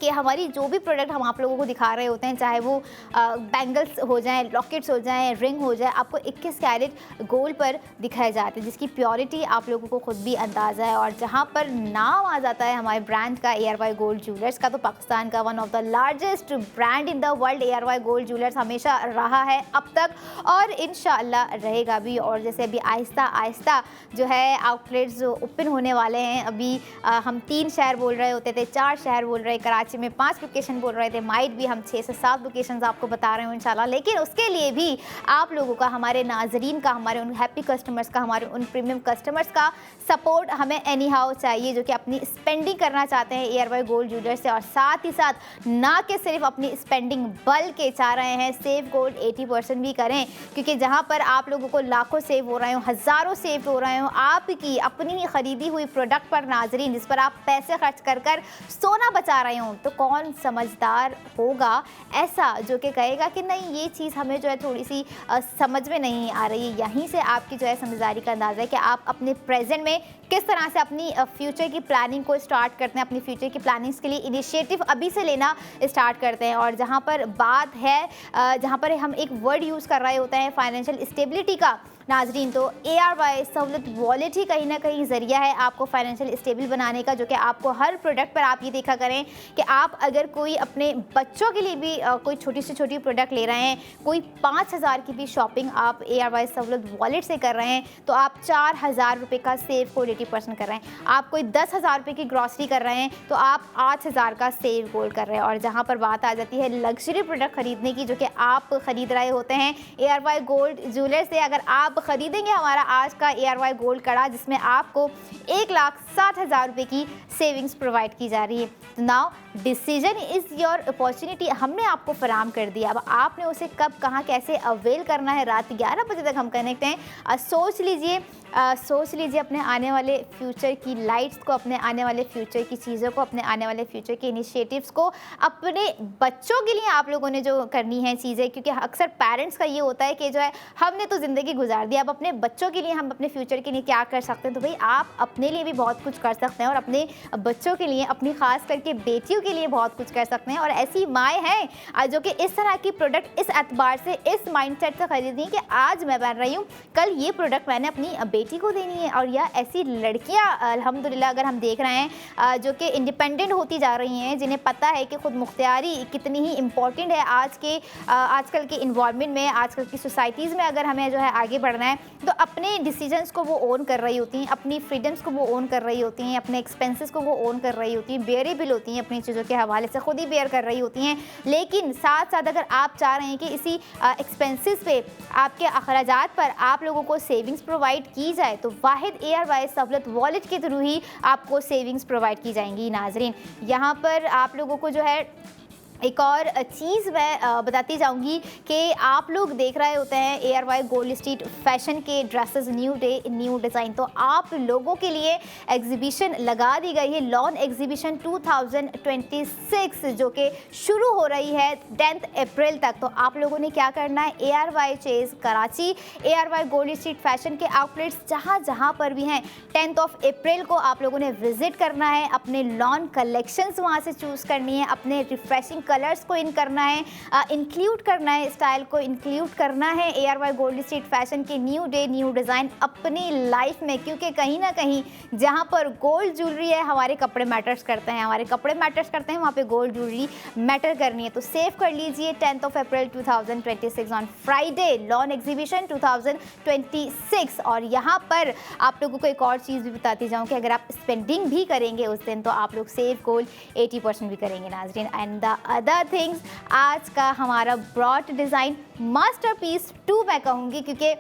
कि हमारी जो भी प्रोडक्ट हम आप लोगों को दिखा रहे होते हैं, चाहे वो बैंगल्स हो जाएं, लॉकेट्स हो जाएं, रिंग हो जाए, आपको 21 कैरेट गोल्ड पर दिखाए जाते हैं, जिसकी प्योरिटी आप लोगों को खुद भी अंदाज़ा है। और जहां पर नाम आ जाता है हमारे ब्रांड का, ARY गोल्ड ज्वेलर्स का, तो पाकिस्तान का one of the largest brand in the world ARY gold jewellers हमेशा रहा है अब तक, और इंशाअल्लाह रहेगा भी। और जैसे अभी आहिस्ता आहिस्ता जो है आउटलेट्स जो ओपन होने वाले हैं, अभी हम 3 शहर बोल रहे होते थे, 4 शहर बोल रहे, कराची में 5 लोकेशन बोल रहे थे, माइट भी हम 6 से 7 लोकेशंस आपको बता रहे हूँ इंशाल्लाह। लेकिन उसके लिए भी आप लोगों का, हमारे नाजरीन का, हमारे उन हैप्पी कस्टमर्स का, हमारे उन प्रीमियम कस्टमर्स का सपोर्ट हमें एनी हाउ चाहिए, जो कि अपनी स्पेंडिंग करना चाहते हैं ARY गोल्ड ज्वेलर्स से, और साथ ही साथ ना कि सिर्फ अपनी स्पेंडिंग बल के चाह रहे हैं सेव गोल्ड 80% भी करें, क्योंकि जहाँ पर आप लोगों को लाखों सेव हो रहे हो, हज़ारों सेव हो रहे हो आपकी अपनी ही खरीदी हुई प्रोडक्ट पर नाजरीन, जिस पर आप पैसे खर्च कर कर सोना बचा रहे हो, तो कौन समझदार होगा ऐसा जो कि कहेगा कि नहीं ये चीज़ हमें जो है थोड़ी सी समझ में नहीं आ रही है। यहीं से आपकी जो है समझदारी का अंदाज़ा है कि आप अपने प्रेजेंट में किस तरह से अपनी फ्यूचर की प्लानिंग को स्टार्ट करते हैं, अपनी फ्यूचर की प्लानिंग्स के लिए इनिशिएटिव अभी से लेना स्टार्ट करते हैं। और जहाँ पर बात है, जहाँ पर हम एक वर्ड यूज़ कर रहे होते हैं फाइनेंशियल स्टेबिलिटी का नाजरीन, तो ARY सहूलत वॉलेट ही कहीं ना कहीं ज़रिया है आपको फाइनेंशियल स्टेबल बनाने का, जो कि आपको हर प्रोडक्ट पर आप ये देखा करें कि आप अगर कोई अपने बच्चों के लिए भी कोई छोटी से छोटी प्रोडक्ट ले रहे हैं, कोई 5,000 की भी शॉपिंग आप ARY सहूलत वॉलेट से कर रहे हैं, तो आप 4,000 रुपये का सेव गोल्ड 80% कर रहे हैं। आप कोई 10,000 रुपये की ग्रॉसरी कर रहे हैं, तो आप 8,000 का सेव गोल्ड कर रहे हैं। और जहाँ पर बात आ जाती है लग्जरी प्रोडक्ट खरीदने की, जो कि आप ख़रीद रहे होते हैं ARY गोल्ड ज्वेलर्स से, अगर आप खरीदेंगे हमारा आज का ARY गोल्ड कड़ा, जिसमें आपको 1,60,000 रुपये की सेविंग्स प्रोवाइड की जा रही है, तो now decision is your opportunity हमने आपको फराम कर दिया। अब आपने उसे कब, कहाँ, कैसे अवेल करना है। रात 11 बजे तक हम कनेक्ट हैं। सोच लीजिए अपने आने वाले फ्यूचर की लाइट्स को, अपने आने वाले फ्यूचर की चीज़ों को, अपने आने वाले फ्यूचर के इनिशिएटिव्स को, अपने बच्चों के लिए आप लोगों ने जो करनी है चीज़ें, क्योंकि अक्सर पेरेंट्स का ये होता है कि जो है हमने तो ज़िंदगी गुजार दी, अब अपने बच्चों के लिए हम अपने फ्यूचर के लिए क्या कर सकते हैं। तो भाई आप अपने लिए भी बहुत कुछ कर सकते हैं, और अपने बच्चों के लिए, अपनी खास करके बेटियों के लिए बहुत कुछ कर सकते हैं। और ऐसी माएँ हैं जो कि इस तरह की प्रोडक्ट इस एतबार से, इस माइंडसेट से खरीदी कि आज मैं पहन रही हूँ, कल ये प्रोडक्ट मैंने अपनी बेटी को देनी है। और या ऐसी लड़कियाँ अल्हम्दुलिल्लाह अगर हम देख रहे हैं जो कि इंडिपेंडेंट होती जा रही हैं, जिन्हें पता है कि खुद मुख्तियारी कितनी ही इम्पॉर्टेंट है आजकल के इन्वायरमेंट में, आजकल की सोसाइटीज़ में। अगर हमें जो है आगे बढ़ना है, तो अपने डिसीजंस को वो ओन कर रही होती हैं, अपनी फ्रीडम्स को वो ओन कर रही होती हैं, अपने एक्सपेंसेस को वो ओन कर रही होती हैं, बेयरेबल होती हैं, अपनी चीज़ों के हवाले से खुद ही बेयर कर रही होती हैं। लेकिन साथ साथ अगर आप चाह रहे हैं कि इसी एक्सपेंसेस पे, आपके अखराजात पर आप लोगों को सेविंग्स प्रोवाइड की जाए, तो वाहिद ARY सहूलत वॉलेट के थ्रू ही आपको सेविंग्स प्रोवाइड की जाएंगी नाजरीन। यहाँ पर आप लोगों को जो है एक और चीज़ मैं बताती जाऊंगी कि आप लोग देख रहे होते हैं ARY गोल्ड स्ट्रीट फैशन के dresses, new day new design, तो आप लोगों के लिए एग्जीबिशन लगा दी गई है, लॉन एग्जीबिशन 2026, जो कि शुरू हो रही है 10 अप्रैल तक। तो आप लोगों ने क्या करना है, ARY Chase Karachi, ARY gold street fashion के आउटलेट्स जहाँ पर भी हैं, 10 अप्रैल को आप लोगों ने विज़िट करना है, अपने लॉन कलेक्शंस वहाँ से चूज़ करनी है, अपने रिफ्रेशिंग कलर्स को इन करना है, इंक्लूड करना है, स्टाइल को इंक्लूड करना है ARY गोल्ड स्ट्रीट फैशन के न्यू डे न्यू डिज़ाइन अपनी लाइफ में। क्योंकि कहीं ना कहीं जहाँ पर गोल्ड ज्वेलरी है, हमारे कपड़े मैटर्स करते हैं, हमारे कपड़े मैटर्स करते हैं, वहाँ पे गोल्ड ज्वेलरी मैटर करनी है। तो सेव कर लीजिए 10 अप्रैल 2026 ऑन फ्राइडे, लॉन एग्जीबिशन 2026। और यहाँ पर आप लोगों को एक और चीज़ भी बताती जाऊँ कि अगर आप स्पेंडिंग भी करेंगे उस दिन, तो आप लोग सेव गोल्ड 80% भी करेंगे नाजरीन। एंड द अदर थिंग्स, आज का हमारा ब्रॉड डिज़ाइन मास्टरपीस 2 मैं कहूँगी, क्योंकि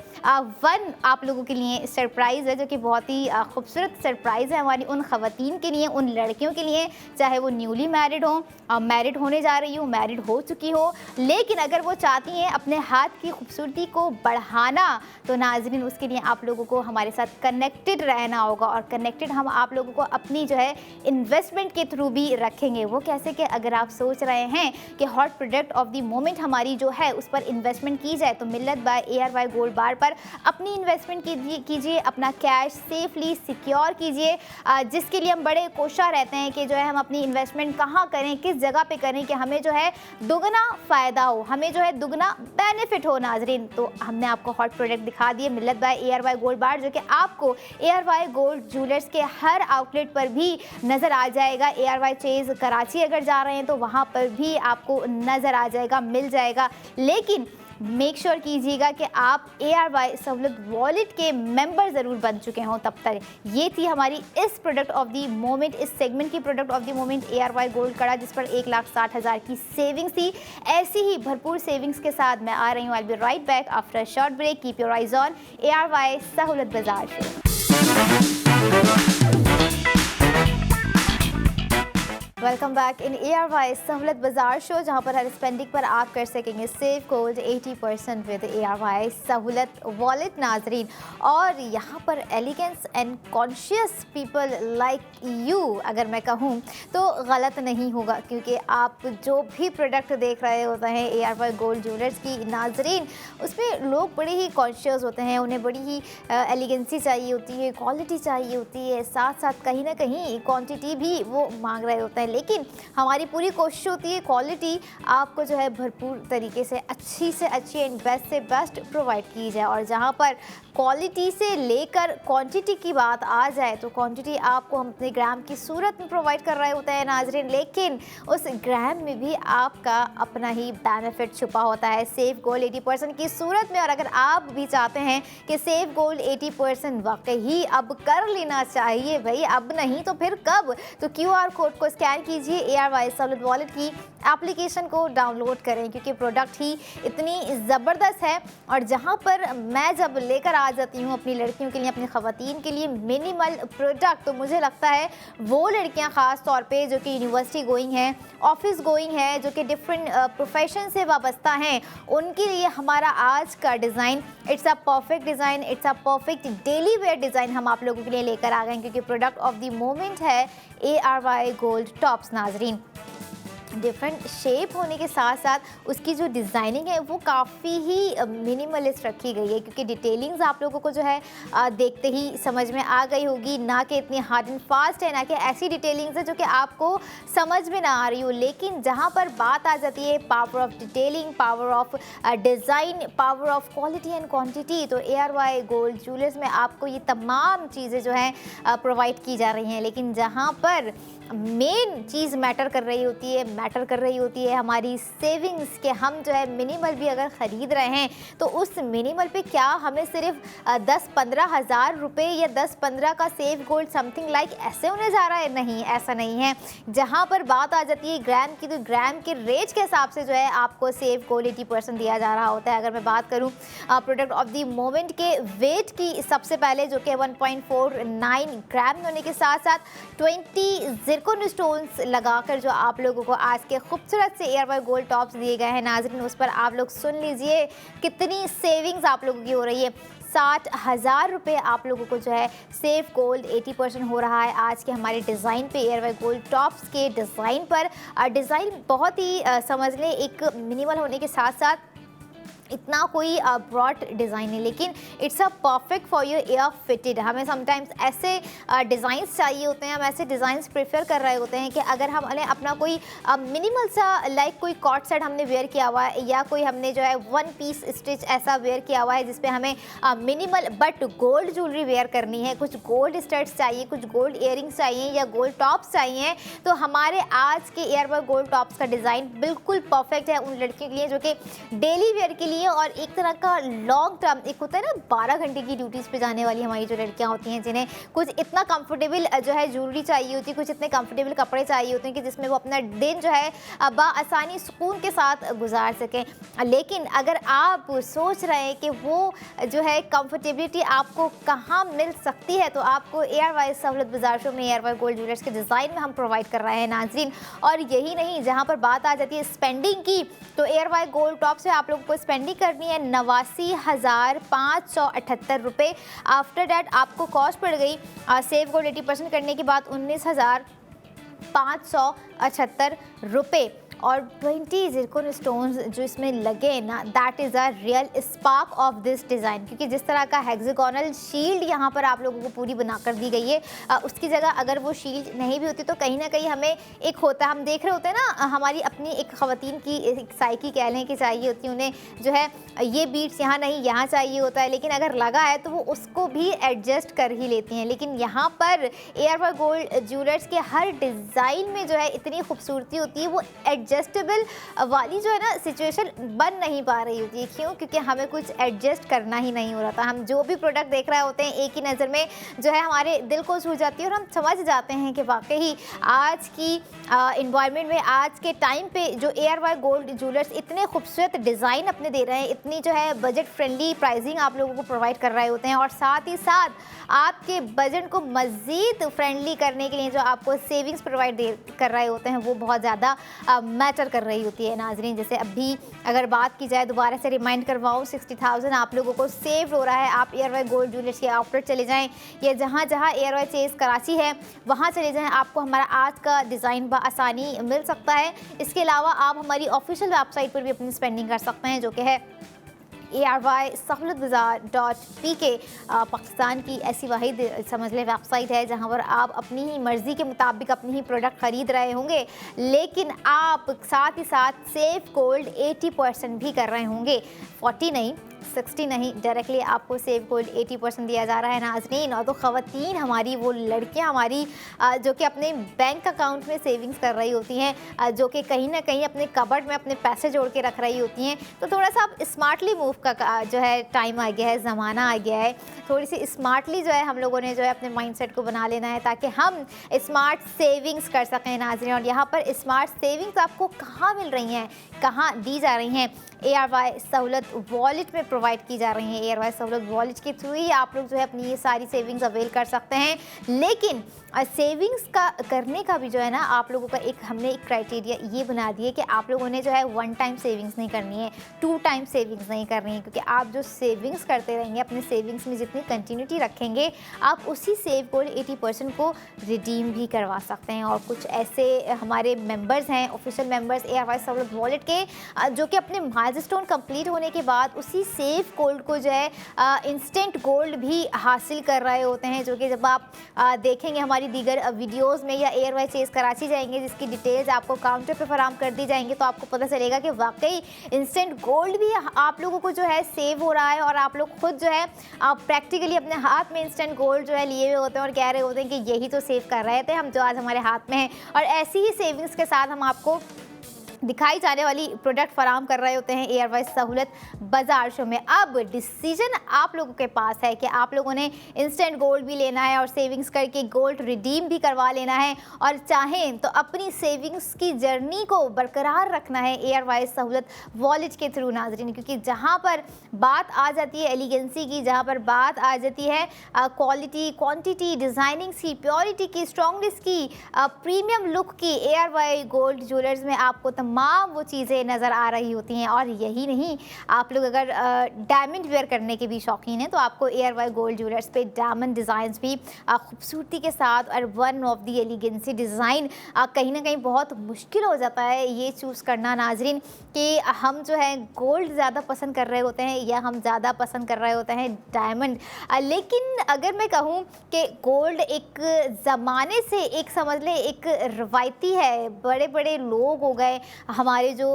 1 आप लोगों के लिए सरप्राइज़ है जो कि बहुत ही खूबसूरत सरप्राइज़ है हमारी उन ख़वातीन के लिए, उन लड़कियों के लिए, चाहे वो न्यूली मैरिड हो, मैरिड होने जा रही हो, मैरिड हो चुकी हो, लेकिन अगर वो चाहती हैं अपने हाथ की खूबसूरती को बढ़ाना, तो नाज़रीन उसके लिए आप लोगों को हमारे साथ कनेक्टेड रहना होगा। और कनेक्टेड हम आप लोगों को अपनी जो है इन्वेस्टमेंट के थ्रू भी रखेंगे। वो कैसे कि अगर आप सोच रहे हैं कि hot product of the moment हमारी जो है उस पर इन्वेस्टमेंट की जाए, तो मिल्लत बाय ARY गोल्ड बार पर अपनी इन्वेस्टमेंट कीजिए, अपना कैश सेफली सिक्योर कीजिए, जिसके लिए हम बड़े कोशा रहते हैं कि जो है हम अपनी इन्वेस्टमेंट कहाँ करें, किस जगह पे करें कि हमें जो है दुगना फ़ायदा हो, हमें जो है दुगना बेनिफिट हो नाजरीन। तो हमने आपको हॉट प्रोडक्ट दिखा दिए मिल्लत बाय ARY गोल्ड बार, जो कि आपको ARY गोल्ड ज्वेलर्स के हर आउटलेट पर भी नज़र आ जाएगा। ARY चेज़ कराची अगर जा रहे हैं तो वहाँ पर भी आपको नज़र आ जाएगा, मिल जाएगा। लेकिन मेक श्योर कीजिएगा कि आप ARY सहूलत वॉलेट के मेंबर ज़रूर बन चुके हों तब तक। ये थी हमारी इस प्रोडक्ट ऑफ द मोमेंट, इस सेगमेंट की product of the moment ARY gold कड़ा, जिस पर 1,60,000 की सेविंग्स थी। ऐसी ही भरपूर सेविंग्स के साथ मैं आ रही हूँ। I will be right back after a short break. Keep your eyes on ARY Sahulat Bazaar show. Welcome back in ARY Sahulat Bazaar show, जहां पर हर स्पेंडिंग पर आप कर सकेंगे save gold 80% with ARY Sahulat wallet नाजरीन। और यहां पर elegance and conscious people like you अगर मैं कहूं तो गलत नहीं होगा, क्योंकि आप जो भी प्रोडक्ट देख रहे होते हैं ARY गोल्ड ज्वेलर्स की नाजरीन, उसमें लोग बड़े ही कॉन्शियस होते हैं, उन्हें बड़ी ही एलिगेंसी चाहिए होती है, क्वालिटी चाहिए होती है, साथ साथ कहीं ना कहीं क्वांटिटी भी वो मांग रहे होते हैं। लेकिन हमारी पूरी कोशिश होती है क्वालिटी आपको जो है भरपूर तरीके से अच्छी एंड बेस्ट से बेस्ट प्रोवाइड की जाए। और जहां पर क्वालिटी से लेकर क्वांटिटी की बात आ जाए तो क्वांटिटी आपको हम अपने ग्राम की सूरत में प्रोवाइड कर रहे होते हैं नाजरीन, लेकिन उस ग्राम में भी आपका अपना ही बेनिफिट छुपा होता है सेव गोल्ड 80% की सूरत में। और अगर आप भी चाहते हैं कि सेव गोल्ड 80% वाकई अब कर लेना चाहिए भाई, अब नहीं तो फिर कब, तो QR कोड को स्कैन कीजिए, ARY सहूलत वॉलेट की एप्लीकेशन को डाउनलोड करें, क्योंकि प्रोडक्ट ही इतनी ज़बरदस्त है। और जहां पर मैं जब लेकर आ जाती हूँ अपनी लड़कियों के लिए, अपनी ख़वातीन के लिए मिनिमल प्रोडक्ट, तो मुझे लगता है वो लड़कियां ख़ास तौर पे जो कि यूनिवर्सिटी गोइंग हैं, ऑफिस गोइंग है, जो कि डिफरेंट प्रोफेशन से वाबस्ता हैं, उनके लिए हमारा आज का design it's a perfect design, it's a perfect daily wear design हम आप लोगों के लिए लेकर आ गए, क्योंकि प्रोडक्ट ऑफ द मोमेंट है ARY गोल्ड टॉप्स नाजरीन। डिफरेंट शेप होने के साथ साथ उसकी जो डिज़ाइनिंग है वो काफ़ी ही मिनिमलिस्ट रखी गई है, क्योंकि डिटेलिंग्स आप लोगों को जो है देखते ही समझ में आ गई होगी, ना कि इतनी हार्ड एंड फास्ट है, ना कि ऐसी डिटेलिंग्स है जो कि आपको समझ में ना आ रही हो। लेकिन जहाँ पर बात आ जाती है power of detailing, power of design, power of quality and quantity, तो ARY गोल्ड ज्वेलर्स में आपको ये तमाम चीज़ें जो हैं प्रोवाइड की जा रही हैं। लेकिन जहाँ पर मेन चीज़ मैटर कर रही होती है हमारी सेविंग्स, के हम जो है मिनिमल भी अगर ख़रीद रहे हैं तो उस मिनिमल पे क्या हमें सिर्फ 10-15 हज़ार रुपये या 10-15 का सेव गोल्ड समथिंग लाइक ऐसे होने जा रहा है? नहीं, ऐसा नहीं है। जहाँ पर बात आ जाती है ग्राम की, तो ग्राम के रेट के हिसाब से जो है आपको सेव गोल्ड 80% दिया जा रहा होता है। अगर मैं बात करूँ प्रोडक्ट ऑफ द मोमेंट के वेट की, सबसे पहले जो कि 1.49 ग्राम होने के साथ साथ 20 ज़िरकॉन स्टोन्स लगाकर जो आप लोगों को आज के खूबसूरत से ARY गोल्ड टॉप्स दिए गए हैं नाज़रीन, उस पर आप लोग सुन लीजिए कितनी सेविंग्स आप लोगों की हो रही है। 60,000 रुपये आप लोगों को जो है सेव गोल्ड 80% हो रहा है आज के हमारे डिज़ाइन पे, ARY गोल्ड टॉप्स के डिज़ाइन पर। डिज़ाइन बहुत ही समझ लें एक मिनिमल होने के साथ साथ इतना कोई ब्रॉड डिज़ाइन है, लेकिन it's a perfect for your air fitted. हमें समटाइम्स ऐसे डिज़ाइंस चाहिए होते हैं, हम ऐसे डिज़ाइंस प्रेफर कर रहे होते हैं कि अगर हमने अपना कोई मिनिमल सा लाइक कोई कॉट सेट हमने वेयर किया हुआ है, या कोई हमने जो है 1 पीस स्टिच ऐसा वेयर किया हुआ है जिसपे हमें minimal but gold jewellery wear करनी है, कुछ गोल्ड स्टड्स चाहिए, कुछ गोल्ड इयरिंग्स चाहिए या गोल्ड टॉप्स चाहिए, तो हमारे आज के ARY गोल्ड टॉप्स का डिज़ाइन बिल्कुल परफेक्ट है उन लड़कियों के लिए जो कि डेली वेयर के लिए है और एक तरह का लॉन्ग टर्म, एक होता है ना 12 घंटे की ड्यूटीज़ पे जाने वाली हमारी जो लड़कियां होती हैं, जिन्हें कुछ इतना कंफर्टेबल जो है ज्वेलरी चाहिए होती है, कुछ इतने कंफर्टेबल कपड़े चाहिए होते हैं कि जिसमें वो अपना दिन जो है बाआसानी सुकून के साथ गुजार सकें। लेकिन अगर आप सोच रहे हैं कि वो जो है कंफर्टेबिलिटी आपको कहाँ मिल सकती है, तो आपको ARY सहूलत बाजार शो में ARY गोल्ड ज्वेलर्स के डिज़ाइन में हम प्रोवाइड कर रहे हैं नाज़रीन। और यही नहीं, जहाँ पर बात आ जाती है स्पेंडिंग की, तो ARY गोल्ड टॉप से आप लोगों को स्पेंडिंग करनी है 89,578 रुपये। आफ्टर डैट आपको कॉस्ट पड़ गई सेव गोल्ड 80% करने के बाद 19,578 रुपये। और 20 ज़िरकॉन स्टोन्स जो इसमें लगे ना, that is a real spark of this design, क्योंकि जिस तरह का हेक्सागोनल शील्ड यहाँ पर आप लोगों को पूरी बना कर दी गई है, उसकी जगह अगर वो शील्ड नहीं भी होती तो कहीं ना कहीं हमें एक होता है, हम देख रहे होते हैं ना, हमारी अपनी एक ख़वातीन की एक साइकी कह लें कि चाहिए होती है, उन्हें जो है ये बीट्स यहाँ नहीं यहाँ चाहिए होता है, लेकिन अगर लगा है तो वो उसको भी एडजस्ट कर ही लेती हैं। लेकिन यहाँ पर ARY गोल्ड ज्वेलर्स के हर डिज़ाइन में जो है इतनी खूबसूरती होती है, वो एडजस्टेबल वाली जो है ना सिचुएशन बन नहीं पा रही होती है। क्यों? क्योंकि हमें कुछ एडजस्ट करना ही नहीं हो रहा था। हम जो भी प्रोडक्ट देख रहे होते हैं एक ही नज़र में जो है हमारे दिल को छू जाती है और हम समझ जाते हैं कि वाकई आज की इन्वायरमेंट में, आज के टाइम पे जो ARY गोल्ड ज्वेलर्स इतने खूबसूरत डिज़ाइन अपने दे रहे हैं, इतनी जो है बजट फ्रेंडली प्राइसिंग आप लोगों को प्रोवाइड कर रहे होते हैं, और साथ ही साथ आपके बजट को मज़ीद फ्रेंडली करने के लिए जो आपको सेविंग्स प्रोवाइड कर रहे होते हैं, वो बहुत ज़्यादा मैटर कर रही होती है नाजरीन। जैसे अभी अगर बात की जाए, दोबारा से रिमाइंड करवाऊँ, 60,000 आप लोगों को सेव हो रहा है। आप ARY गोल्ड ज्वेलर्स के आउटलेट चले जाएँ या जहाँ जहाँ ARY चेज़ कराची है वहाँ चले जाएँ, आपको हमारा आज का डिज़ाइन आसानी मिल सकता है। इसके अलावा आप हमारी ऑफिशियल वेबसाइट पर भी अपनी स्पेंडिंग कर सकते हैं, जो कि है ARYSahulutBazaar.pk। पाकिस्तान की ऐसी वाहिद समझ लें वेबसाइट है जहां पर आप अपनी ही मर्ज़ी के मुताबिक अपनी ही प्रोडक्ट ख़रीद रहे होंगे, लेकिन आप साथ ही साथ सेव गोल्ड 80% भी कर रहे होंगे। 40 नहीं, 60 नहीं, डायरेक्टली आपको सेव गोल्ड 80% दिया जा रहा है नाज़रीन। और तो ख़वातीन हमारी, वो लड़कियां हमारी जो कि अपने बैंक अकाउंट में सेविंग्स कर रही होती हैं, जो कि कहीं ना कहीं अपने कबर्ड में अपने पैसे जोड़ के रख रही होती हैं, तो थोड़ा सा आप स्मार्टली मूव का जो है टाइम आ गया है, ज़माना आ गया है। थोड़ी सी स्मार्टली जो है हम लोगों ने जो है अपने माइंडसेट को बना लेना है ताकि हम स्मार्ट सेविंग्स कर सकें नाज़रीन। और यहाँ पर स्मार्ट सेविंग्स आपको कहाँ मिल रही हैं, कहाँ दी जा रही हैं? ARY सहूलत वॉलेट में प्रोवाइड की जा रही हैं। ARY सहूलत वॉलेट के थ्रू ही आप लोग जो है अपनी ये सारी सेविंग्स अवेल कर सकते हैं। लेकिन सेविंग्स का करने का भी जो है ना, आप लोगों का हमने एक क्राइटेरिया ये बना दिया कि आप लोगों ने जो है 1 टाइम सेविंग्स नहीं करनी है, 2 टाइम सेविंग्स नहीं करनी है, क्योंकि आप जो सेविंग्स करते रहेंगे, अपने सेविंग्स में जितनी कंटिन्यूटी रखेंगे, आप उसी सेव गोल्ड 80% को रिडीम भी करवा सकते हैं। और कुछ ऐसे हमारे मेंबर्स हैं, official members ARY Sahulat wallet के, जो कि अपने माइलस्टोन कंप्लीट होने के बाद उसी सेव गोल्ड को जो है इंस्टेंट गोल्ड भी हासिल कर रहे होते हैं, जो कि जब आप देखेंगे हमारी दीगर वीडियोस में या ARY चेज़ कराची जाएंगे, जिसकी डिटेल्स आपको काउंटर पे फराम कर दी जाएंगी, तो आपको पता चलेगा कि वाकई इंस्टेंट गोल्ड भी आप लोगों को जो है सेव हो रहा है, और आप लोग खुद जो है प्रैक्टिकली अपने हाथ में इंस्टेंट गोल्ड जो है लिए हुए होते हैं और कह रहे होते हैं कि यही तो सेव कर रहे थे हम, जो आज हमारे हाथ में है। और ऐसी ही सेविंग्स के साथ हम आपको दिखाई जाने वाली प्रोडक्ट फराम कर रहे होते हैं ARY सहूलत बाजार शो में। अब डिसीजन आप लोगों के पास है कि आप लोगों ने इंस्टेंट गोल्ड भी लेना है और सेविंग्स करके गोल्ड रिडीम भी करवा लेना है, और चाहें तो अपनी सेविंग्स की जर्नी को बरकरार रखना है ARY सहूलत वॉलेट के थ्रू नाजरीन। क्योंकि जहां पर बात आ जाती है एलिगेंसी की, जहां पर बात आ जाती है क्वालिटी, क्वांटिटी, डिज़ाइनिंग्स की, प्योरिटी की, स्ट्रॉन्गनेस की, प्रीमियम लुक की, ARY गोल्ड ज्वेलर्स में आपको तमाम वो चीज़ें नज़र आ रही होती हैं। और यही नहीं, आप लोग अगर डायमंड वेयर करने के भी शौकीन हैं, तो आपको ARY गोल्ड ज्वेलर्स पे डायमंड डिज़ाइंस भी खूबसूरती के साथ, और वन ऑफ दी एलिगेंसी डिज़ाइन, कहीं ना कहीं बहुत मुश्किल हो जाता है ये चूज़ करना नाजरीन कि हम जो है गोल्ड ज़्यादा पसंद कर रहे होते हैं या हम ज़्यादा पसंद कर रहे होते हैं डायमंड। लेकिन अगर मैं कहूँ कि गोल्ड एक ज़माने से, एक समझ लें एक रवायती है, बड़े बड़े लोग हो गए हमारे जो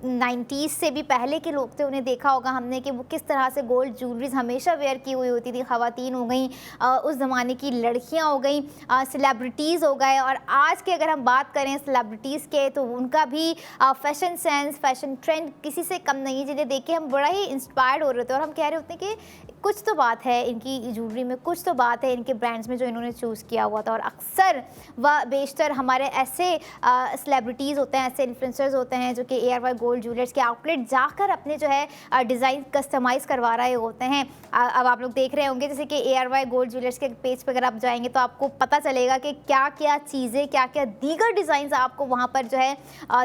90s से भी पहले के लोग थे उन्हें देखा होगा हमने कि वो किस तरह से गोल्ड ज्वेलरीज हमेशा वेयर की हुई होती थी। ख़वातीन हो गई, उस ज़माने की लड़कियां हो गई, सेलिब्रिटीज़ हो गए। और आज के अगर हम बात करें सेलिब्रिटीज़ के तो उनका भी फ़ैशन सेंस, फ़ैशन ट्रेंड किसी से कम नहीं है, जिन्हें देख के हम बड़ा ही इंस्पायर्ड हो रहे थे और हम कह रहे होते हैं कि कुछ तो बात है इनकी ज्वेलरी में, कुछ तो बात है इनके ब्रांड्स में जो इन्होंने चूज़ किया हुआ था। और अक्सर व बेशतर हमारे ऐसे सेलिब्रिटीज़ होते हैं, ऐसे इन्फ्लुएंसर्स होते हैं जो कि ARY गोल्ड ज्वेलर्स के आउटलेट जाकर अपने जो है डिज़ाइन कस्टमाइज़ करवा रहे होते हैं। अब आप लोग देख रहे होंगे जैसे कि ARY गोल्ड ज्वेलर्स के पेज पर अगर आप जाएंगे तो आपको पता चलेगा कि क्या क्या चीज़ें, क्या क्या दीगर डिज़ाइन आपको वहाँ पर जो है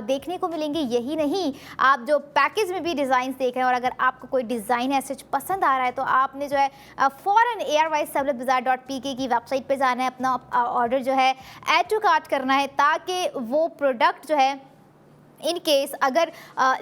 देखने को मिलेंगे। यही नहीं, आप जो पैकेज में भी डिज़ाइन देख रहे हैं और अगर आपको कोई डिज़ाइन ऐसे पसंद आ रहा है तो आपने जो है फ़ौरन ARY-सहूलतबाज़ार.pk की वेबसाइट पे जाना है, अपना ऑर्डर जो है ऐड टू कार्ट करना है ताकि वो प्रोडक्ट जो है इन केस अगर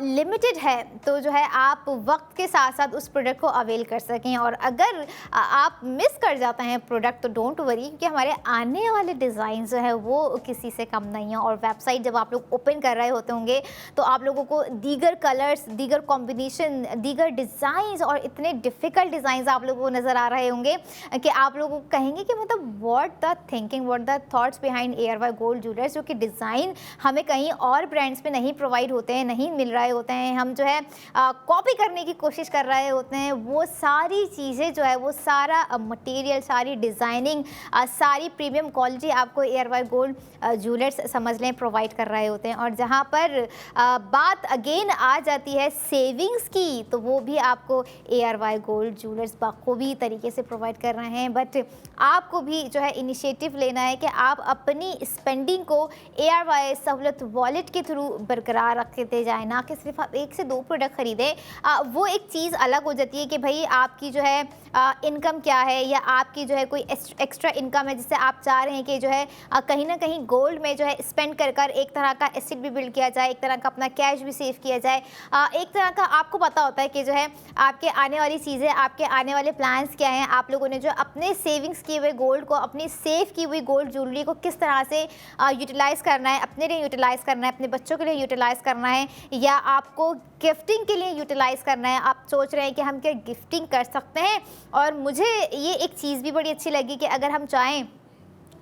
लिमिटेड है तो जो है आप वक्त के साथ साथ उस प्रोडक्ट को अवेल कर सकें। और अगर आप मिस कर जाते हैं प्रोडक्ट तो डोंट वरी, क्योंकि हमारे आने वाले डिज़ाइन जो है वो किसी से कम नहीं है। और वेबसाइट जब आप लोग ओपन कर रहे होते होंगे तो आप लोगों को दीगर कलर्स, दीगर कॉम्बिनेशन, दीगर डिज़ाइंस और इतने डिफ़िकल्ट डिज़ाइंस आप लोगों को नज़र आ रहे होंगे कि आप लोगों को कहेंगे कि मतलब what the thinking, what the thoughts behind ARY gold jewellers, जो कि डिज़ाइन हमें कहीं और ब्रांड्स में नहीं प्रोवाइड होते हैं, नहीं मिल रहे होते हैं, हम जो है कॉपी करने की कोशिश कर रहे होते हैं। वो सारी चीज़ें जो है, वो सारा मटेरियल, सारी डिज़ाइनिंग, सारी प्रीमियम क्वालिटी आपको ARY गोल्ड ज्वेलर्स समझ लें प्रोवाइड कर रहे होते हैं। और जहाँ पर बात अगेन आ जाती है सेविंग्स की, तो वो भी आपको ARY गोल्ड ज्वेलर्स बखूबी तरीके से प्रोवाइड कर रहे हैं। बट आपको भी जो है इनिशिएटिव लेना है कि आप अपनी स्पेंडिंग को ARY सहूलत वॉलेट के थ्रू बरकरार रखते जाए, ना कि सिर्फ आप 1 से 2 प्रोडक्ट खरीदें। वो एक चीज़ अलग हो जाती है कि भाई आपकी जो है इनकम क्या है, या आपकी जो है कोई एक्स्ट्रा इनकम है जिससे आप चाह रहे हैं कि जो है कहीं ना कहीं गोल्ड में जो है स्पेंड कर कर एक तरह का एसेट भी बिल्ड किया जाए, एक तरह का अपना कैश भी सेव किया जाए। एक तरह का आपको पता होता है कि जो है आपके आने वाली चीज़ें, आपके आने वाले प्लान्स क्या हैं, आप लोगों ने जो अपने सेविंग्स किए हुए गोल्ड को, अपनी सेव की हुई गोल्ड ज्वेलरी को किस तरह से यूटिलाइज़ करना है, अपने लिए यूटिलाइज़ करना है, अपने बच्चों के लिए यूटिलाइज़ करना है, या आपको गिफ्टिंग के लिए यूटिलाइज़ करना है। आप सोच रहे हैं कि हम क्या गिफ्टिंग कर सकते हैं। और मुझे ये एक चीज़ भी बड़ी अच्छी लगी कि अगर हम चाहें,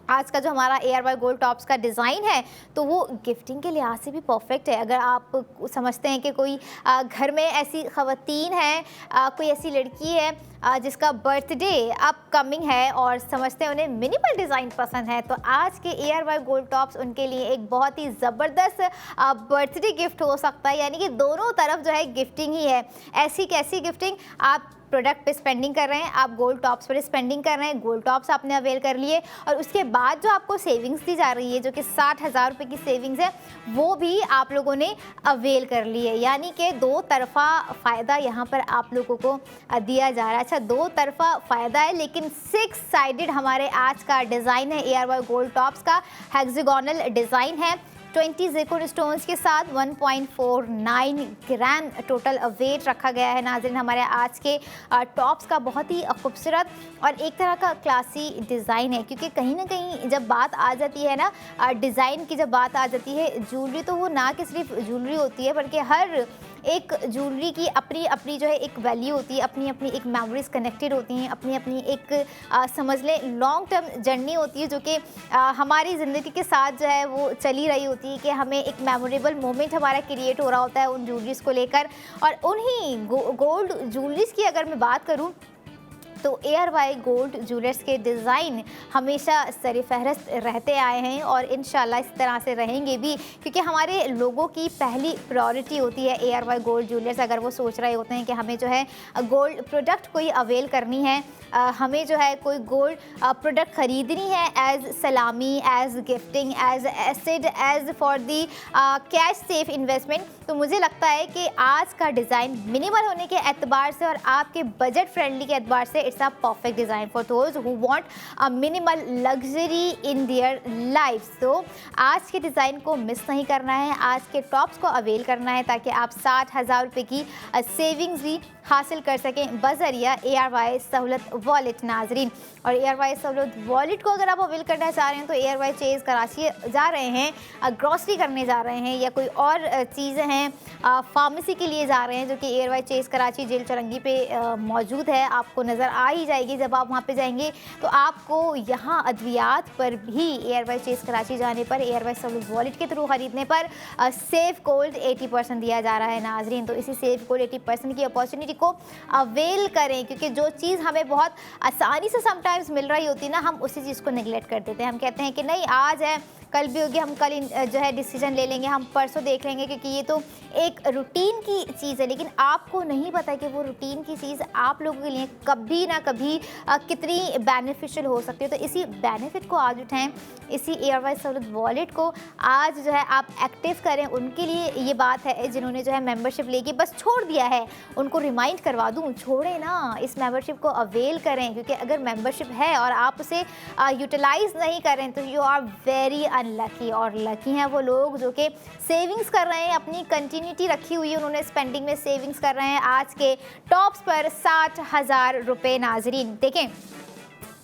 आज का जो हमारा ARY गोल्ड टॉप्स का डिज़ाइन है तो वो गिफ्टिंग के लिहाज से भी परफेक्ट है। अगर आप समझते हैं कि कोई घर में ऐसी ख़वातीन है, कोई ऐसी लड़की है जिसका बर्थडे अपकमिंग है और समझते हैं उन्हें मिनिमल डिज़ाइन पसंद है, तो आज के ARY गोल्ड टॉप्स उनके लिए एक बहुत ही ज़बरदस्त बर्थडे गिफ्ट हो सकता है। यानी कि दोनों तरफ जो है गिफ्टिंग ही है। ऐसी कैसी गिफ्टिंग, आप प्रोडक्ट पे स्पेंडिंग कर रहे हैं, आप गोल्ड टॉप्स पर स्पेंडिंग कर रहे हैं, गोल्ड टॉप्स आपने अवेल कर लिए, और उसके बाद जो आपको सेविंग्स दी जा रही है जो कि 60,000 रुपये की सेविंग्स है, वो भी आप लोगों ने अवेल कर ली है। यानी कि 2 तरफ़ा फ़ायदा यहाँ पर आप लोगों को दिया जा रहा है। अच्छा, 2 तरफ़ा फ़ायदा है, लेकिन 6 साइडेड हमारे आज का डिज़ाइन है ARY गोल्ड टॉप्स का। हेक्सागोनल डिज़ाइन है, 20 ज़िरकॉन स्टोन्स के साथ 1.49 ग्राम टोटल वेट रखा गया है। नाज़रीन, हमारे आज के टॉप्स का बहुत ही खूबसूरत और एक तरह का क्लासी डिज़ाइन है, क्योंकि कहीं ना कहीं जब बात आ जाती है ना डिज़ाइन की, जब बात आ जाती है ज्वेलरी, तो वो ना कि सिर्फ ज्वेलरी होती है बल्कि हर एक ज्वेलरी की अपनी अपनी जो है एक वैल्यू होती है, अपनी अपनी एक मेमोरीज कनेक्टेड होती हैं, अपनी अपनी एक समझ लें लॉन्ग टर्म जर्नी होती है जो कि हमारी ज़िंदगी के साथ जो है वो चली रही होती है, कि हमें एक मेमोरेबल मोमेंट हमारा क्रिएट हो रहा होता है उन ज्वेलरीज़ को लेकर। और उन्हीं गोल्ड ज्वेलरीज़ की अगर मैं बात करूँ तो ARY गोल्ड ज्वेलर्स के डिज़ाइन हमेशा सर-ए-फ़हरिस्त रहते आए हैं और इंशाल्लाह इस तरह से रहेंगे भी, क्योंकि हमारे लोगों की पहली प्रायोरिटी होती है ARY गोल्ड ज्वेलर्स। अगर वो सोच रहे होते हैं कि हमें जो है गोल्ड प्रोडक्ट कोई अवेल करनी है, हमें जो है कोई गोल्ड प्रोडक्ट ख़रीदनी है एज़ सलामी, as gifting, as asset, as for the cash safe investment, तो मुझे लगता है कि आज का डिज़ाइन मिनिमल होने के एतबार से और आपके बजट फ्रेंडली के एतबार से it's a perfect design for those who want a minimal luxury in their life. तो आज के डिज़ाइन को मिस नहीं करना है, आज के टॉप्स को अवेल करना है, ताकि आप 60,000 रुपये की सेविंग्स भी हासिल कर सकें बज़रिया ARY सहूलत वॉलेट नाजरीन। और ARY सहूलत वॉलेट को अगर आप अवेल करना चाह रहे हैं तो ARY चेज़ कराची जा रहे हैं, ग्रॉसरी करने जा रहे हैं या कोई और चीज़ें हैं, फार्मेसी के लिए जा रहे हैं, जो कि ARY चेज़ कराची जेल चौरंगी पे मौजूद है, आपको नज़र आ ही जाएगी जब आप वहाँ पे जाएंगे। तो आपको यहाँ अद्वियात पर भी ARY चेज़ कराची जाने पर ARY सहूलत वॉलेट के थ्रू ख़रीदने पर सेव गोल्ड 80% दिया जा रहा है नाजरीन। तो इसी सेव गोल्ड 80% की अपॉर्चुनिटी को अवेल करें, क्योंकि जो चीज़ हमें बहुत आसानी से समटाइम्स मिल रही होती है ना, हम उसी चीज़ को निगलेक्ट कर देते हैं। हम कहते हैं कि नहीं आज है, कल भी होगी, हम कल जो है डिसीजन ले लेंगे, हम परसों देख लेंगे, क्योंकि ये तो एक रूटीन की चीज़ है। लेकिन आपको नहीं पता कि वो रूटीन की चीज़ आप लोगों के लिए कभी ना कभी कितनी बेनिफिशियल हो सकती है। तो इसी बेनिफिट को आज उठाएं, इसी ARY सहूलत वॉलेट को आज जो है आप एक्टिव करें। उनके लिए ये बात है जिन्होंने जो है मेंबरशिप लेके बस छोड़ दिया है, उनको रिमाइंड करवा दूं, छोड़ें ना, इस मेंबरशिप को अवेल करें, क्योंकि अगर मेंबरशिप है और आप उसे यूटिलाइज़ नहीं करें तो यू आर वेरी अनलकी। और लकी हैं वो लोग जो कि सेविंग्स कर रहे हैं, अपनी कंटिन्यूटी रखी हुई है, उन्होंने स्पेंडिंग में सेविंग्स कर रहे हैं। आज के टॉप्स पर 60,000 रुपये नाजरीन। देखें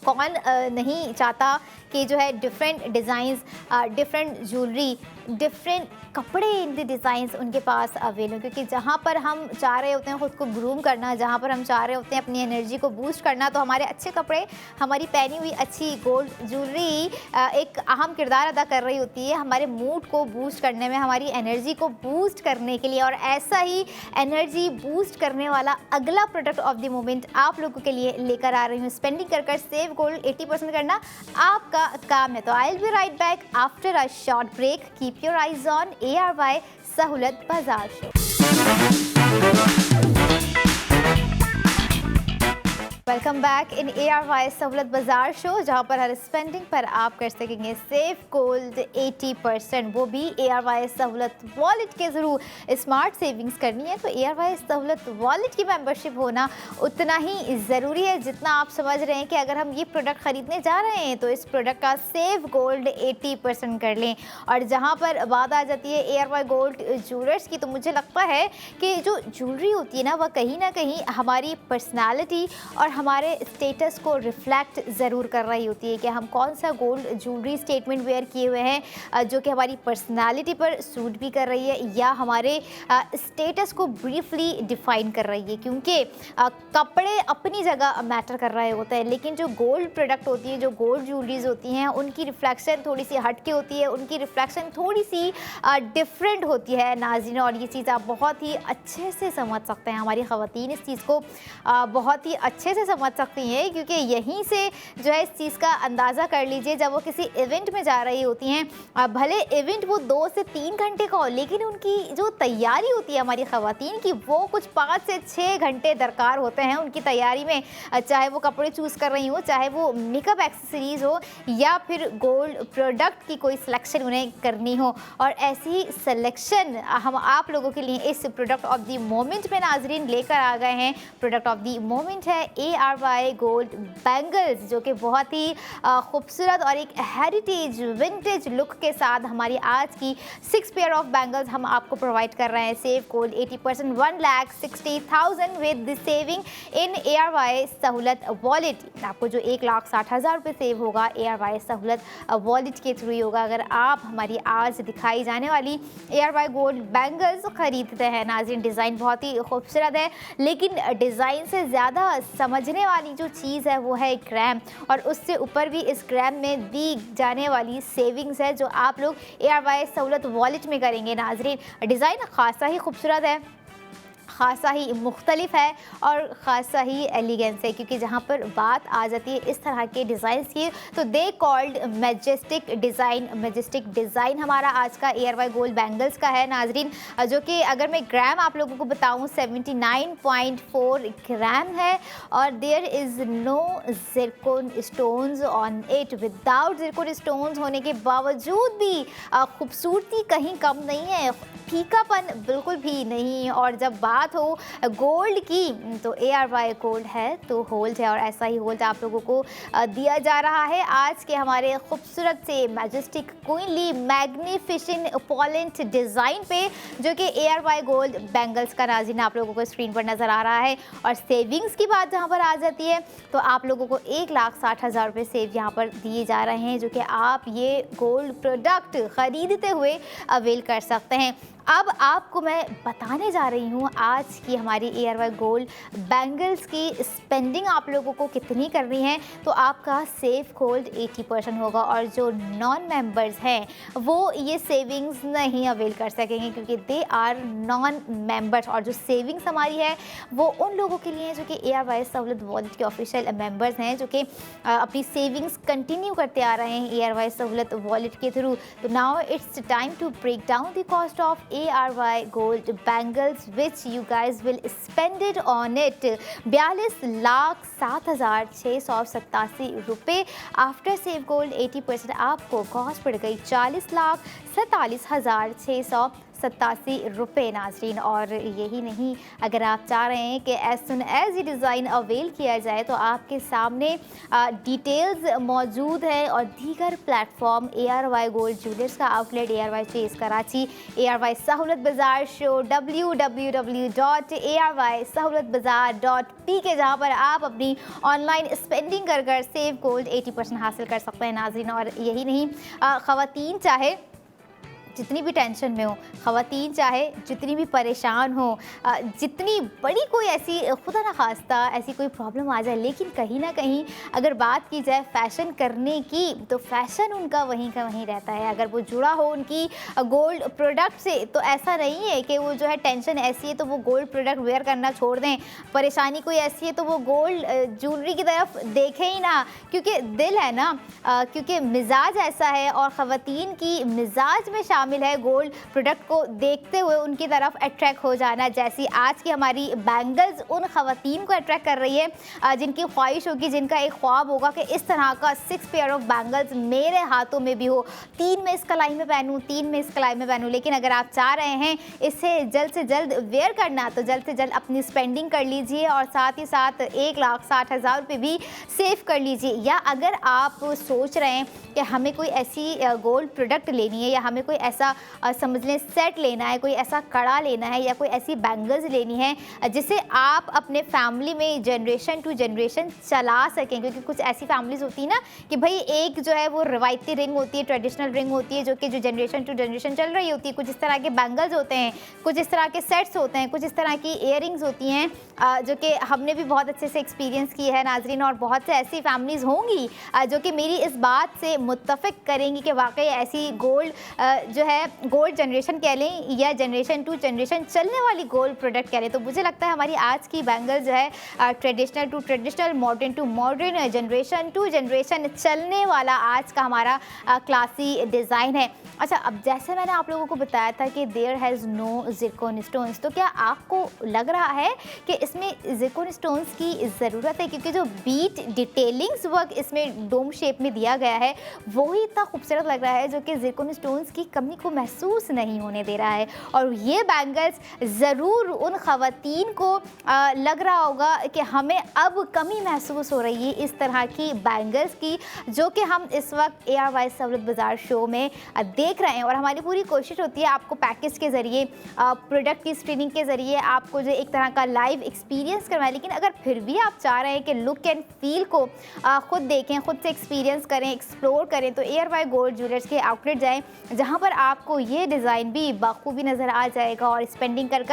कौन नहीं चाहता कि जो है different designs, different jewellery, different कपड़े, इन द डिज़ाइंस उनके पास अवेल हो। क्योंकि जहाँ पर हम चाह रहे होते हैं ख़ुद को ग्रूम करना, जहाँ पर हम चाह रहे होते हैं अपनी एनर्जी को बूस्ट करना, तो हमारे अच्छे कपड़े, हमारी पहनी हुई अच्छी गोल्ड ज्वेलरी एक अहम किरदार अदा कर रही होती है हमारे मूड को बूस्ट करने में, हमारी एनर्जी को बूस्ट करने के लिए। और ऐसा ही एनर्जी बूस्ट करने वाला अगला प्रोडक्ट ऑफ द मोमेंट आप लोगों के लिए लेकर आ रही हूँ। स्पेंडिंग कर सेव गोल्ड 80% करना आपका काम है। तो I will be right back after a short break. Keep your eyes on ARY Sahulat Bazaar show. Welcome back in ARY Sahulat Bazaar show, जहाँ पर हर स्पेंडिंग पर आप कर सकेंगे सेव गोल्ड 80%, वो भी ARY सहूलत वॉलेट के थ्रू। स्मार्ट सेविंग्स करनी है तो ARY सहूलत वॉलेट की मेंबरशिप होना उतना ही ज़रूरी है जितना आप समझ रहे हैं कि अगर हम ये प्रोडक्ट ख़रीदने जा रहे हैं तो इस प्रोडक्ट का सेव गोल्ड 80% कर लें। और जहाँ पर बात आ जाती है ARY गोल्ड ज्वेलर्स की, तो मुझे लगता है कि जो ज्वेलरी होती है ना, वह कहीं ना कहीं हमारी पर्सनैलिटी और हमारे स्टेटस को रिफ्लेक्ट ज़रूर कर रही होती है कि हम कौन सा गोल्ड ज्वेलरी स्टेटमेंट वेयर किए हुए हैं जो कि हमारी पर्सनालिटी पर सूट भी कर रही है या हमारे स्टेटस को ब्रीफली डिफाइन कर रही है। क्योंकि कपड़े अपनी जगह मैटर कर रहे होते हैं, लेकिन जो गोल्ड प्रोडक्ट होती है, जो गोल्ड ज्वेलरीज होती हैं, उनकी रिफ्लेक्शन थोड़ी सी हट के होती है, उनकी रिफ्लेक्शन थोड़ी सी डिफरेंट होती है नाज़रीन। और ये चीज़ आप बहुत ही अच्छे से समझ सकते हैं, हमारी ख़वातीन इस चीज़ को बहुत ही अच्छे से समझ सकती हैं, क्योंकि यहीं से जो है इस चीज़ का अंदाज़ा कर लीजिए। जब वो किसी इवेंट में जा रही होती हैं, भले इवेंट वो 2 से 3 घंटे का हो, लेकिन उनकी जो तैयारी होती है हमारी ख़वातीन की, वो कुछ 5 से 6 घंटे दरकार होते हैं उनकी तैयारी में। चाहे वो कपड़े चूज़ कर रही हो, चाहे वो मेकअप एक्सेसरीज़ हो या फिर गोल्ड प्रोडक्ट की कोई सिलेक्शन उन्हें करनी हो। और ऐसी ही सिलेक्शन हम आप लोगों के लिए इस प्रोडक्ट ऑफ द मोमेंट में नाजरीन लेकर आ गए हैं। प्रोडक्ट ऑफ द मोमेंट है ARY गोल्ड बैंगल्स, जो कि बहुत ही खूबसूरत और एक हेरिटेज विंटेज लुक के साथ हमारी आज की 6 पेयर ऑफ बैंगल्स हम आपको प्रोवाइड कर रहे हैं। Save gold 80%, 1,60,000 with the saving in ARY Sahulat wallet. आपको जो 1,60,000 रुपये सेव होगा ARY सहूलत वॉलेट के थ्रू ही होगा अगर आप हमारी आज दिखाई जाने वाली ARY गोल्ड बैंगल्स खरीदते हैं। नाज़रीन डिज़ाइन बहुत ही खूबसूरत है, लेकिन डिज़ाइन से ज़्यादा समझने वाली जो चीज़ है वो है ग्राम, और उससे ऊपर भी इस ग्राम में दी जाने वाली सेविंग्स है जो आप लोग ARY सहूलत वॉलेट में करेंगे। नाज़रीन डिज़ाइन खासा ही खूबसूरत है, खासा ही मुख्तलिफ है और ख़ासा ही एलिगेंस है, क्योंकि जहाँ पर बात आ जाती है इस तरह के डिज़ाइन की तो they called majestic design. Majestic design हमारा आज का ARY गोल्ड बैंगल्स का है नाजरीन, जो कि अगर मैं ग्राम आप लोगों को बताऊँ 79.4 ग्राम है। और there is no zircon stones on it. Without zircon stones होने के बावजूद भी खूबसूरती कहीं कम नहीं है, फीकापन बिल्कुल भी नहीं। और जब बात बात हो गोल्ड की तो ARY गोल्ड है तो होल्ड है, और ऐसा ही होल्ड आप लोगों को दिया जा रहा है आज के हमारे खूबसूरत से मैजेस्टिक क्वीनली मैग्निफिसेंट ऑपोलेंट डिज़ाइन पे, जो कि ARY गोल्ड बैंगल्स का नाज़रीन आप लोगों को स्क्रीन पर नज़र आ रहा है। और सेविंग्स की बात जहाँ पर आ जाती है तो आप लोगों को 1,60,000 रुपये सेव यहाँ पर दिए जा रहे हैं, जो कि आप ये गोल्ड प्रोडक्ट ख़रीदते हुए अवेल कर सकते हैं। अब आपको मैं बताने जा रही हूँ आज की हमारी ARY गोल्ड बैंगल्स की स्पेंडिंग आप लोगों को कितनी करनी है, तो आपका सेफ गोल्ड 80% होगा, और जो नॉन मेंबर्स हैं वो ये सेविंग्स नहीं अवेल कर सकेंगे क्योंकि दे आर नॉन मेंबर्स। और जो सेविंग्स हमारी है वो उन लोगों के लिए है जो कि ARY सहूलत वॉलेट के ऑफिशियल मेंबर्स हैं, जो कि अपनी सेविंग्स कंटिन्यू करते आ रहे हैं ARY सहूलत वॉलेट के थ्रू। तो now it's time to break down the cost of ARY gold bangles which you guys will spend it on it 42,07,687 रुपये। आफ्टर सेव गोल्ड 80% आपको कॉस्ट पड़ गई 40,47,687 रुपये नाजरीन। और यही नहीं, अगर आप चाह रहे हैं कि एज सुन एज ये डिज़ाइन अवेल किया जाए तो आपके सामने डिटेल्स मौजूद है, और दीगर प्लेटफॉर्म ARY गोल्ड ज्वेलर्स का outlet ARY chase Karachi, ARY Sahulat Bazaar show www.arysahoulatbazaar.pk, जहाँ पर आप अपनी ऑनलाइन स्पेंडिंग कर सेव गोल्ड 80% हासिल कर सकते हैं नाजरीन। और यही नहीं, ख़वातीन चाहे जितनी भी टेंशन में हो, ख़वातीन चाहे जितनी भी परेशान हो, जितनी बड़ी कोई ऐसी खुदा ना खास्ता ऐसी कोई प्रॉब्लम आ जाए, लेकिन कहीं ना कहीं अगर बात की जाए फ़ैशन करने की तो फ़ैशन उनका वहीं का वहीं रहता है। अगर वो जुड़ा हो उनकी गोल्ड प्रोडक्ट से तो ऐसा नहीं है कि वो जो है टेंशन ऐसी है तो वो गोल्ड प्रोडक्ट वेयर करना छोड़ दें, परेशानी कोई ऐसी है तो वो गोल्ड ज्वेलरी की तरफ देखें ही ना, क्योंकि दिल है ना, क्योंकि मिजाज ऐसा है और ख़वातीन की मिजाज में शामिल है गोल्ड प्रोडक्ट को देखते हुए उनकी तरफ अट्रैक्ट हो जाना। जैसी आज की हमारी बैंगल्स उन ख़वातीन को अट्रैक्ट कर रही है जिनकी ख्वाहिश होगी, जिनका एक ख्वाब होगा कि इस तरह का 6 पेयर ऑफ बैंगल्स मेरे हाथों में भी हो, 3 में इस कलाई में पहनूँ, 3 में इस कलाई में पहनूँ। लेकिन अगर आप चाह रहे हैं इसे जल्द से जल्द वेयर करना तो जल्द से जल्द अपनी स्पेंडिंग कर लीजिए, और साथ ही साथ 1,60,000 रुपये भी सेव कर लीजिए। या अगर आप सोच रहे हैं कि हमें कोई ऐसी गोल्ड प्रोडक्ट लेनी है, या हमें कोई ऐसा समझ लें सेट लेना है, कोई ऐसा कड़ा लेना है, या कोई ऐसी बैंगल्स लेनी है जिसे आप अपने फैमिली में जनरेशन टू जनरेशन चला सकें, क्योंकि कुछ ऐसी फैमिलीज होती है ना कि भाई एक जो है वो रवायती रिंग होती है, ट्रेडिशनल रिंग होती है जो कि जो जनरेशन टू जनरेशन चल रही होती है, कुछ इस तरह के बैंगल्स होते हैं, कुछ इस तरह के सेट्स होते हैं, कुछ इस तरह की इयररिंग्स होती हैं जो कि हमने भी बहुत अच्छे से एक्सपीरियंस की है नाजरीन। और बहुत से ऐसी फैमिलीज़ होंगी जो कि मेरी इस बात से मुत्तफ़िक करेंगी कि वाकई ऐसी गोल्ड जो है गोल्ड जनरेशन कह लें या जनरेशन टू जनरेशन चलने वाली गोल्ड प्रोडक्ट कह लें। तो मुझे लगता है हमारी आज की बैंगल जो है traditional to traditional, modern to modern, generation to generation चलने वाला आज का हमारा क्लासी डिज़ाइन है। अच्छा, अब जैसे मैंने आप लोगों को बताया था कि there has no Zircon stones, तो क्या आपको लग रहा है कि इसमें ज़िरकॉन स्टोन्स की ज़रूरत है? क्योंकि जो बीट डिटेलिंग्स वर्क इसमें डोम शेप में दिया गया है वो ही इतना खूबसूरत लग रहा है जो कि ज़िरकॉन स्टोन्स की कमी को महसूस नहीं होने दे रहा है। और ये बैंगल्स ज़रूर उन ख़वातीन को लग रहा होगा कि हमें अब कमी महसूस हो रही है इस तरह की बैंगल्स की, जो कि हम इस वक्त ARY सहूलत बाज़ार शो में देख रहे हैं। और हमारी पूरी कोशिश होती है आपको पैकेज के ज़रिए, प्रोडक्ट की स्क्रीनिंग के ज़रिए आपको जो एक तरह का लाइव एक्सपीरियंस करवाएं। लेकिन अगर फिर भी आप चाह रहे हैं कि लुक एंड फील को खुद देखें, खुद से एक्सपीरियंस करें, एक्सप्लोर करें, तो ARY गोल्ड ज्वेलर्स के आउटलेट जाएं, जहां पर आपको ये डिज़ाइन भी बाखूबी नज़र आ जाएगा। और स्पेंडिंग कर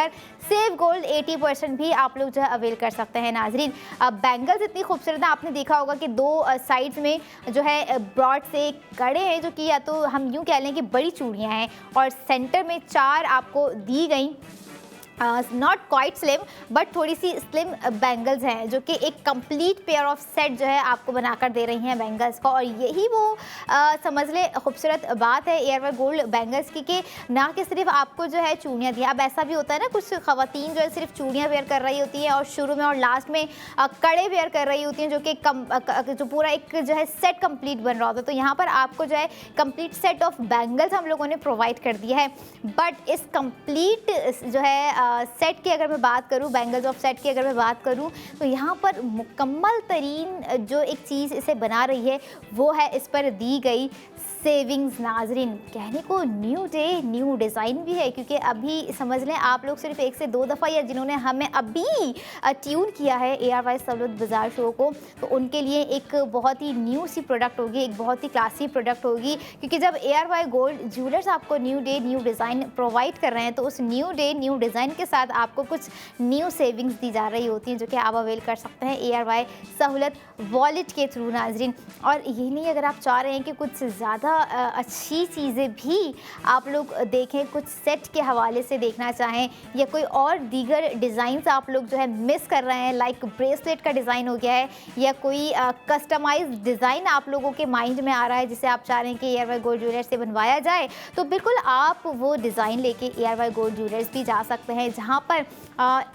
सेव गोल्ड 80% भी आप लोग जो है अवेल कर सकते हैं नाजरीन। बैंगल्स इतनी खूबसूरत है, आपने देखा होगा कि दो साइड्स में जो है ब्रॉड से कड़े हैं, जो कि या तो हम यूँ कह लें कि बड़ी चूड़ियाँ हैं, और सेंटर में 4 आपको दी गई नॉट क्वाइट स्लिम बट थोड़ी सी स्लिम बैंगल्स हैं, जो कि एक कंप्लीट पेयर ऑफ सेट जो है आपको बनाकर दे रही हैं बैंगल्स का। और यही वो समझ ले खूबसूरत बात है ARY गोल्ड बैंगल्स की, कि ना कि सिर्फ आपको जो है चूड़ियाँ दी। अब ऐसा भी होता है ना, कुछ ख़वातीन जो है सिर्फ चूड़ियाँ वेयर कर रही होती हैं और शुरू में और लास्ट में कड़े वेयर कर रही होती हैं, जो कि जो पूरा एक जो है सेट कंप्लीट बन रहा होता है। तो यहाँ पर आपको जो है कंप्लीट सेट ऑफ बैंगल्स हम लोगों ने प्रोवाइड कर दिया है। बट इस कंप्लीट जो है सेट की अगर मैं बात करूँ, बैंगल्स ऑफ सेट की अगर मैं बात करूँ, तो यहाँ पर मुकम्मल तरीन जो एक चीज़ इसे बना रही है वो है इस पर दी गई सेविंग्स। नाजरीन, कहने को न्यू डे न्यू डिज़ाइन भी है, क्योंकि अभी समझ लें आप लोग सिर्फ 1 से 2 दफ़ा या जिन्होंने हमें अभी ट्यून किया है ARY सहूलत बाज़ार शो को, तो उनके लिए एक बहुत ही न्यू सी प्रोडक्ट होगी, एक बहुत ही क्लासी प्रोडक्ट होगी। क्योंकि जब ARY गोल्ड ज्वेलर्स आपको new day new design provide कर रहे हैं, तो उस न्यू डे न्यू डिज़ाइन के साथ आपको कुछ न्यू सेविंग्स दी जा रही होती हैं, जो कि आप अवेल कर सकते हैं ARY सहूलत वॉलेट के थ्रू। नाजरीन, और ये नहीं, अगर आप चाह रहे हैं कि कुछ ज़्यादा अच्छी चीज़ें भी आप लोग देखें, कुछ सेट के हवाले से देखना चाहें, या कोई और दीगर डिज़ाइंस आप लोग जो है मिस कर रहे हैं, लाइक ब्रेसलेट का डिज़ाइन हो गया है, या कोई कस्टमाइज्ड डिज़ाइन आप लोगों के माइंड में आ रहा है जिसे आप चाह रहे हैं कि ARY गोल्ड ज्वेलर्स से बनवाया जाए, तो बिल्कुल आप वो डिज़ाइन लेके ARY गोल्ड ज्वेलर्स भी जा सकते हैं, जहाँ पर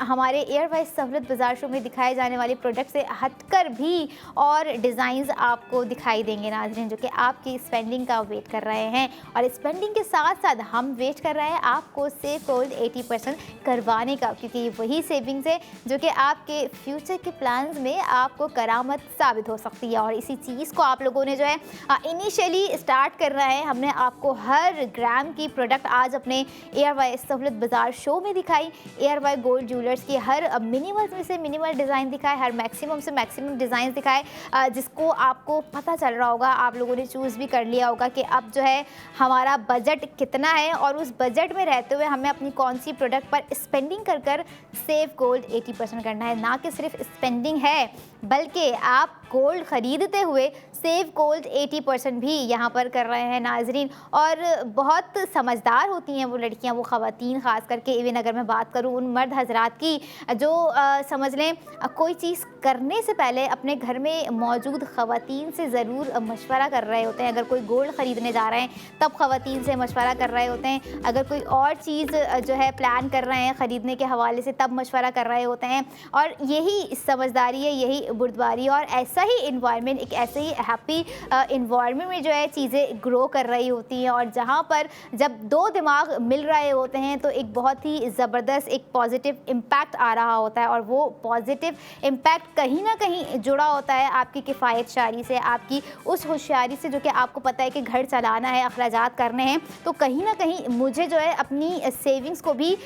हमारे ARY सहूलत बाज़ार शो में दिखाए जाने वाले प्रोडक्ट से हटकर भी और डिज़ाइंस आपको दिखाई देंगे। नाज़रीन, जो कि आपकी स्पेंडिंग का वेट कर रहे हैं, और स्पेंडिंग के साथ साथ हम वेट कर रहे हैं आपको सेव गोल्ड 80% करवाने का, क्योंकि ये वही सेविंग्स है जो कि आपके फ्यूचर के प्लान्स में आपको करामत साबित हो सकती है। और इसी चीज़ को आप लोगों ने जो है इनिशियली स्टार्ट कर रहा है, हमने आपको हर ग्राम की प्रोडक्ट आज अपने ARY सहूलत बाज़ार शो में दिखाई, ARY गोल्ड ज्वेलर्स की हर मिनिमल में से मिनिमल डिज़ाइन दिखाए, हर मैक्सिमम से मैक्सिमम डिज़ाइन दिखाए, जिसको आपको पता चल रहा होगा, आप लोगों ने चूज़ भी कर लिया होगा कि अब जो है हमारा बजट कितना है, और उस बजट में रहते हुए हमें अपनी कौन सी प्रोडक्ट पर स्पेंडिंग कर कर सेव गोल्ड 80% करना है। ना कि सिर्फ स्पेंडिंग है, बल्कि आप गोल्ड ख़रीदते हुए सेव गोल्ड 80% भी यहाँ पर कर रहे हैं। नाजरीन, और बहुत समझदार होती हैं वो लड़कियाँ, वो ख़वातीन ख़ास करके, इवन अगर मैं बात करूँ उन मर्द हजरात की जो समझ लें कोई चीज़ करने से पहले अपने घर में मौजूद ख़वातीन से ज़रूर मशवरा कर रहे होते हैं। अगर कोई गोल्ड ख़रीदने जा रहे हैं तब ख़वातीन से मशवरा कर रहे होते हैं, अगर कोई और चीज़ जो है प्लान कर रहे हैं ख़रीदने के हवाले से तब मशवरा कर रहे होते हैं। और यही समझदारी है, यही बुर्दबारी, और ऐसा ही इन्वायरमेंट, एक ऐसे ही हैप्पी इन्वायरमेंट में जो है चीज़ें ग्रो कर रही होती हैं, और जहाँ पर जब दो दिमाग मिल रहे होते हैं तो एक बहुत ही ज़बरदस्त एक पॉजिटिव इम्पैक्ट आ रहा होता है। और वो पॉजिटिव इम्पैक्ट कहीं ना कहीं जुड़ा होता है आपकी किफ़ायत शारी से, आपकी उस होशियारी से, जो कि आपको पता है कि घर चलाना है, अखराजात करने हैं, तो कहीं ना कहीं मुझे जो है अपनी सेविंग्स को भी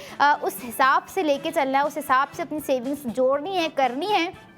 उस हिसाब से लेके चलना है, उस हिसाब से अपनी सेविंग्स जोड़नी है, करनी है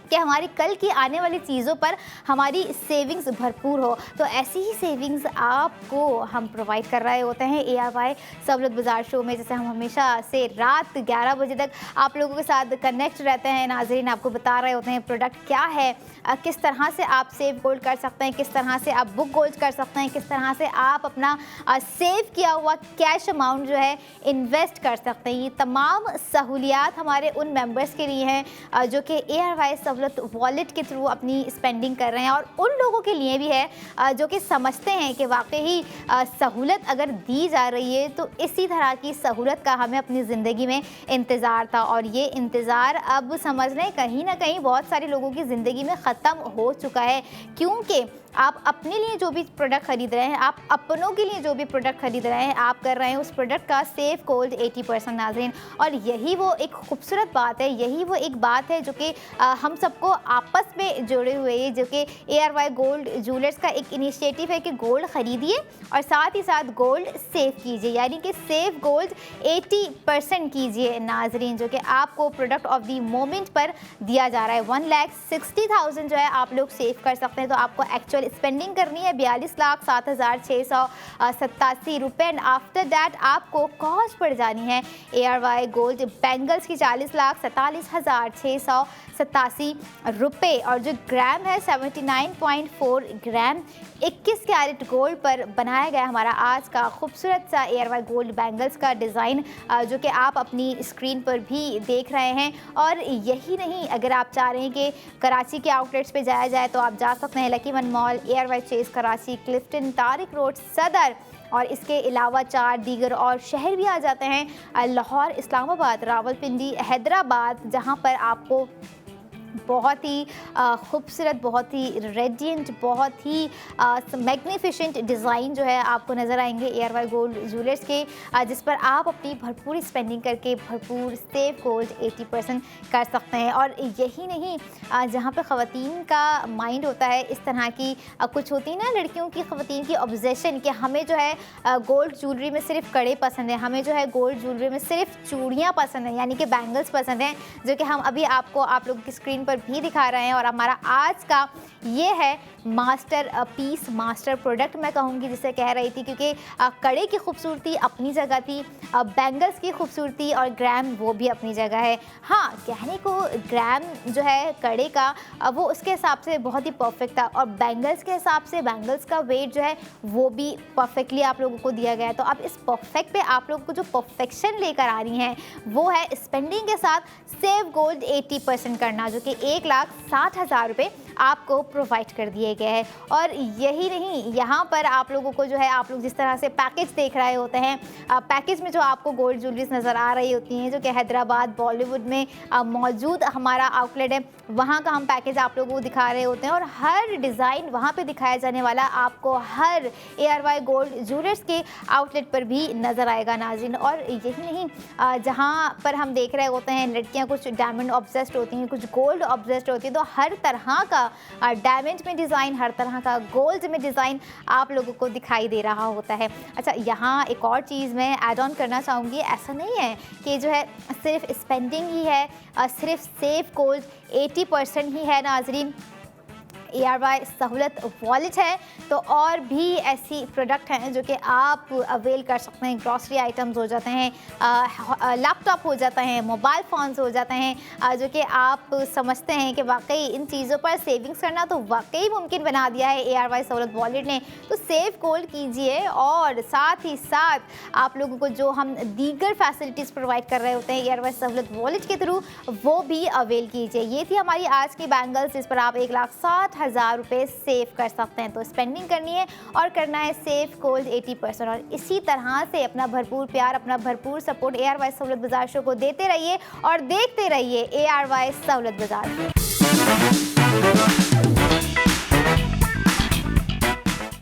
कि हमारी कल की आने वाली चीज़ों पर हमारी सेविंग्स भरपूर हो। तो ऐसी ही सेविंग्स आपको हम प्रोवाइड कर रहे होते हैं ARY सहूलत बाज़ार शो में, जैसे हम हमेशा से रात 11 बजे तक आप लोगों के साथ कनेक्ट रहते हैं। नाज़रीन, आपको बता रहे होते हैं प्रोडक्ट क्या है, किस तरह से आप सेव गोल्ड कर सकते हैं, किस तरह से आप बुक गोल्ड कर सकते हैं, किस तरह से आप अपना सेव किया हुआ कैश अमाउंट जो है इन्वेस्ट कर सकते हैं। ये तमाम सहूलियात हमारे उन मेंबर्स के लिए हैं जो कि ARY सहूलत वॉलेट के थ्रू अपनी स्पेंडिंग कर रहे हैं, और उन लोगों के लिए भी है जो कि समझते हैं कि वाकई सहूलत अगर दी जा रही है तो इसी तरह की सहूलत का हमें अपनी ज़िंदगी में इंतज़ार था। और ये इंतज़ार अब समझ लें कहीं ना कहीं बहुत सारे लोगों की ज़िंदगी में ख़त्म हो चुका है, क्योंकि आप अपने लिए जो भी प्रोडक्ट ख़रीद रहे हैं, आप अपनों के लिए जो भी प्रोडक्ट ख़रीद रहे हैं, आप कर रहे हैं उस प्रोडक्ट का सेव गोल्ड 80%। नाज़रीन, और यही वो एक खूबसूरत बात है, यही वो एक बात है जो कि हम सबको आपस में जोड़े हुए है, जो कि ARY गोल्ड ज्वेलर्स का एक इनिशिएटिव है कि गोल्ड ख़रीदिए और साथ ही साथ गोल्ड सेव कीजिए, यानी कि सेव गोल्ड 80% कीजिए। नाज़रीन, जो कि आपको प्रोडक्ट ऑफ द मोमेंट पर दिया जा रहा है। 1,60,000 जो है आप लोग सेव कर सकते हैं, तो आपको एक्चुअल स्पेंडिंग करनी है 42,07,687 रुपये, एंड आफ्टर दैट आपको कॉस्ट पड़ जानी है ARY गोल्ड बैंगल्स की 40,47,687 रुपये, और जो ग्राम है 79.4 ग्राम 21 कैरेट गोल्ड पर बनाया गया हमारा आज का खूबसूरत सा ARY गोल्ड बैंगल्स का डिज़ाइन, जो कि आप अपनी स्क्रीन पर भी देख रहे हैं। और यही नहीं, अगर आप चाह रहे हैं कि कराची के आउटलेट्स पे जाया जाए तो आप जा सकते हैं lucky one mall, ARY chase Karachi, Clifton, Tariq road, Saddar, और इसके अलावा 4 दीगर और शहर भी आ जाते हैं, लाहौर, इस्लामाबाद, रावलपिंडी, हैदराबाद, जहां पर आपको बहुत ही खूबसूरत, बहुत ही रेडिएंट, बहुत ही मैग्निफिशेंट डिज़ाइन जो है आपको नज़र आएंगे ARY गोल्ड ज्वेलर्स के, जिस पर आप अपनी भरपूर स्पेंडिंग करके भरपूर सेव गोल्ड 80% कर सकते हैं। और यही नहीं, जहाँ पे ख़वातीन का माइंड होता है इस तरह की, कुछ होती है ना लड़कियों की, ख़वातीन की ऑब्जेशन कि हमें जो है गोल्ड ज्वेलरी में सिर्फ कड़े पसंद है, हमें जो है गोल्ड ज्वेलरी में सिर्फ चूड़ियाँ पसंद है, यानी कि बैंगल्स पसंद हैं, जो कि हम अभी आपको आप लोगों की स्क्रीन पर भी दिखा रहे हैं। और हमारा आज का ये है मास्टर पीस, मास्टर प्रोडक्ट मैं कहूँगी जिसे कह रही थी, क्योंकि कड़े की खूबसूरती अपनी जगह थी, बैंगल्स की खूबसूरती और ग्राम वो भी अपनी जगह है। हाँ, कहने को ग्राम जो है कड़े का वो उसके हिसाब से बहुत ही परफेक्ट था, और बैंगल्स के हिसाब से बैंगल्स का वेट जो है वो भी परफेक्टली आप लोगों को दिया गया है। तो अब इस परफेक्ट पे आप लोगों को जो परफेक्शन लेकर आ रही हैं वो है स्पेंडिंग के साथ सेव गोल्ड 80% करना, जो कि 1,60,000 रुपये आपको प्रोवाइड कर दिए गए हैं। और यही नहीं, यहाँ पर आप लोगों को जो है, आप लोग जिस तरह से पैकेज देख रहे होते हैं, पैकेज में जो आपको गोल्ड ज्वेलरीज नज़र आ रही होती हैं, जो कि हैदराबाद बॉलीवुड में मौजूद हमारा आउटलेट है, वहाँ का हम पैकेज आप लोगों को दिखा रहे होते हैं। और हर डिज़ाइन वहाँ पे दिखाया जाने वाला आपको हर ARY गोल्ड ज्वेलर्स के आउटलेट पर भी नज़र आएगा नाज़रीन। और यही नहीं, जहाँ पर हम देख रहे होते हैं लड़कियाँ कुछ डायमंड ऑब्सेस्ड होती हैं, कुछ गोल्ड ऑब्सेस्ड होती हैं, तो हर तरह का डायमंड में डिज़ाइन, हर तरह का गोल्ड में डिज़ाइन आप लोगों को दिखाई दे रहा होता है। अच्छा, यहाँ एक और चीज़ मैं ऐड ऑन करना चाहूँगी, ऐसा नहीं है कि जो है सिर्फ स्पेंडिंग ही है, सिर्फ सेव गोल्ड 80% ही है नाजरीन। ARY सहूलत वॉलेट है, तो और भी ऐसी प्रोडक्ट हैं जो कि आप अवेल कर सकते हैं। ग्रॉसरी आइटम्स हो जाते हैं, लैपटॉप हो जाता है, मोबाइल फ़ोन्स हो जाते हैं, जो कि आप समझते हैं कि वाकई इन चीज़ों पर सेविंग्स करना तो वाकई मुमकिन बना दिया है ARY सहूलत वॉलेट ने। तो सेव गोल्ड कीजिए, और साथ ही साथ आप लोगों को जो हम दीगर फैसिलिटीज़ प्रोवाइड कर रहे होते हैं ARY सहूलत वॉलेट के थ्रू, वो भी अवेल कीजिए। ये थी हमारी आज की बैंगल्स, जिस पर आप 1,60,000 रुपये सेव कर सकते हैं। तो स्पेंडिंग करनी है और करना है सेव गोल्ड 80%, और इसी तरह से अपना भरपूर प्यार, अपना भरपूर support ARY Sahulat Bazaar show को देते रहिए और देखते रहिए ARY सहूलत बाजार।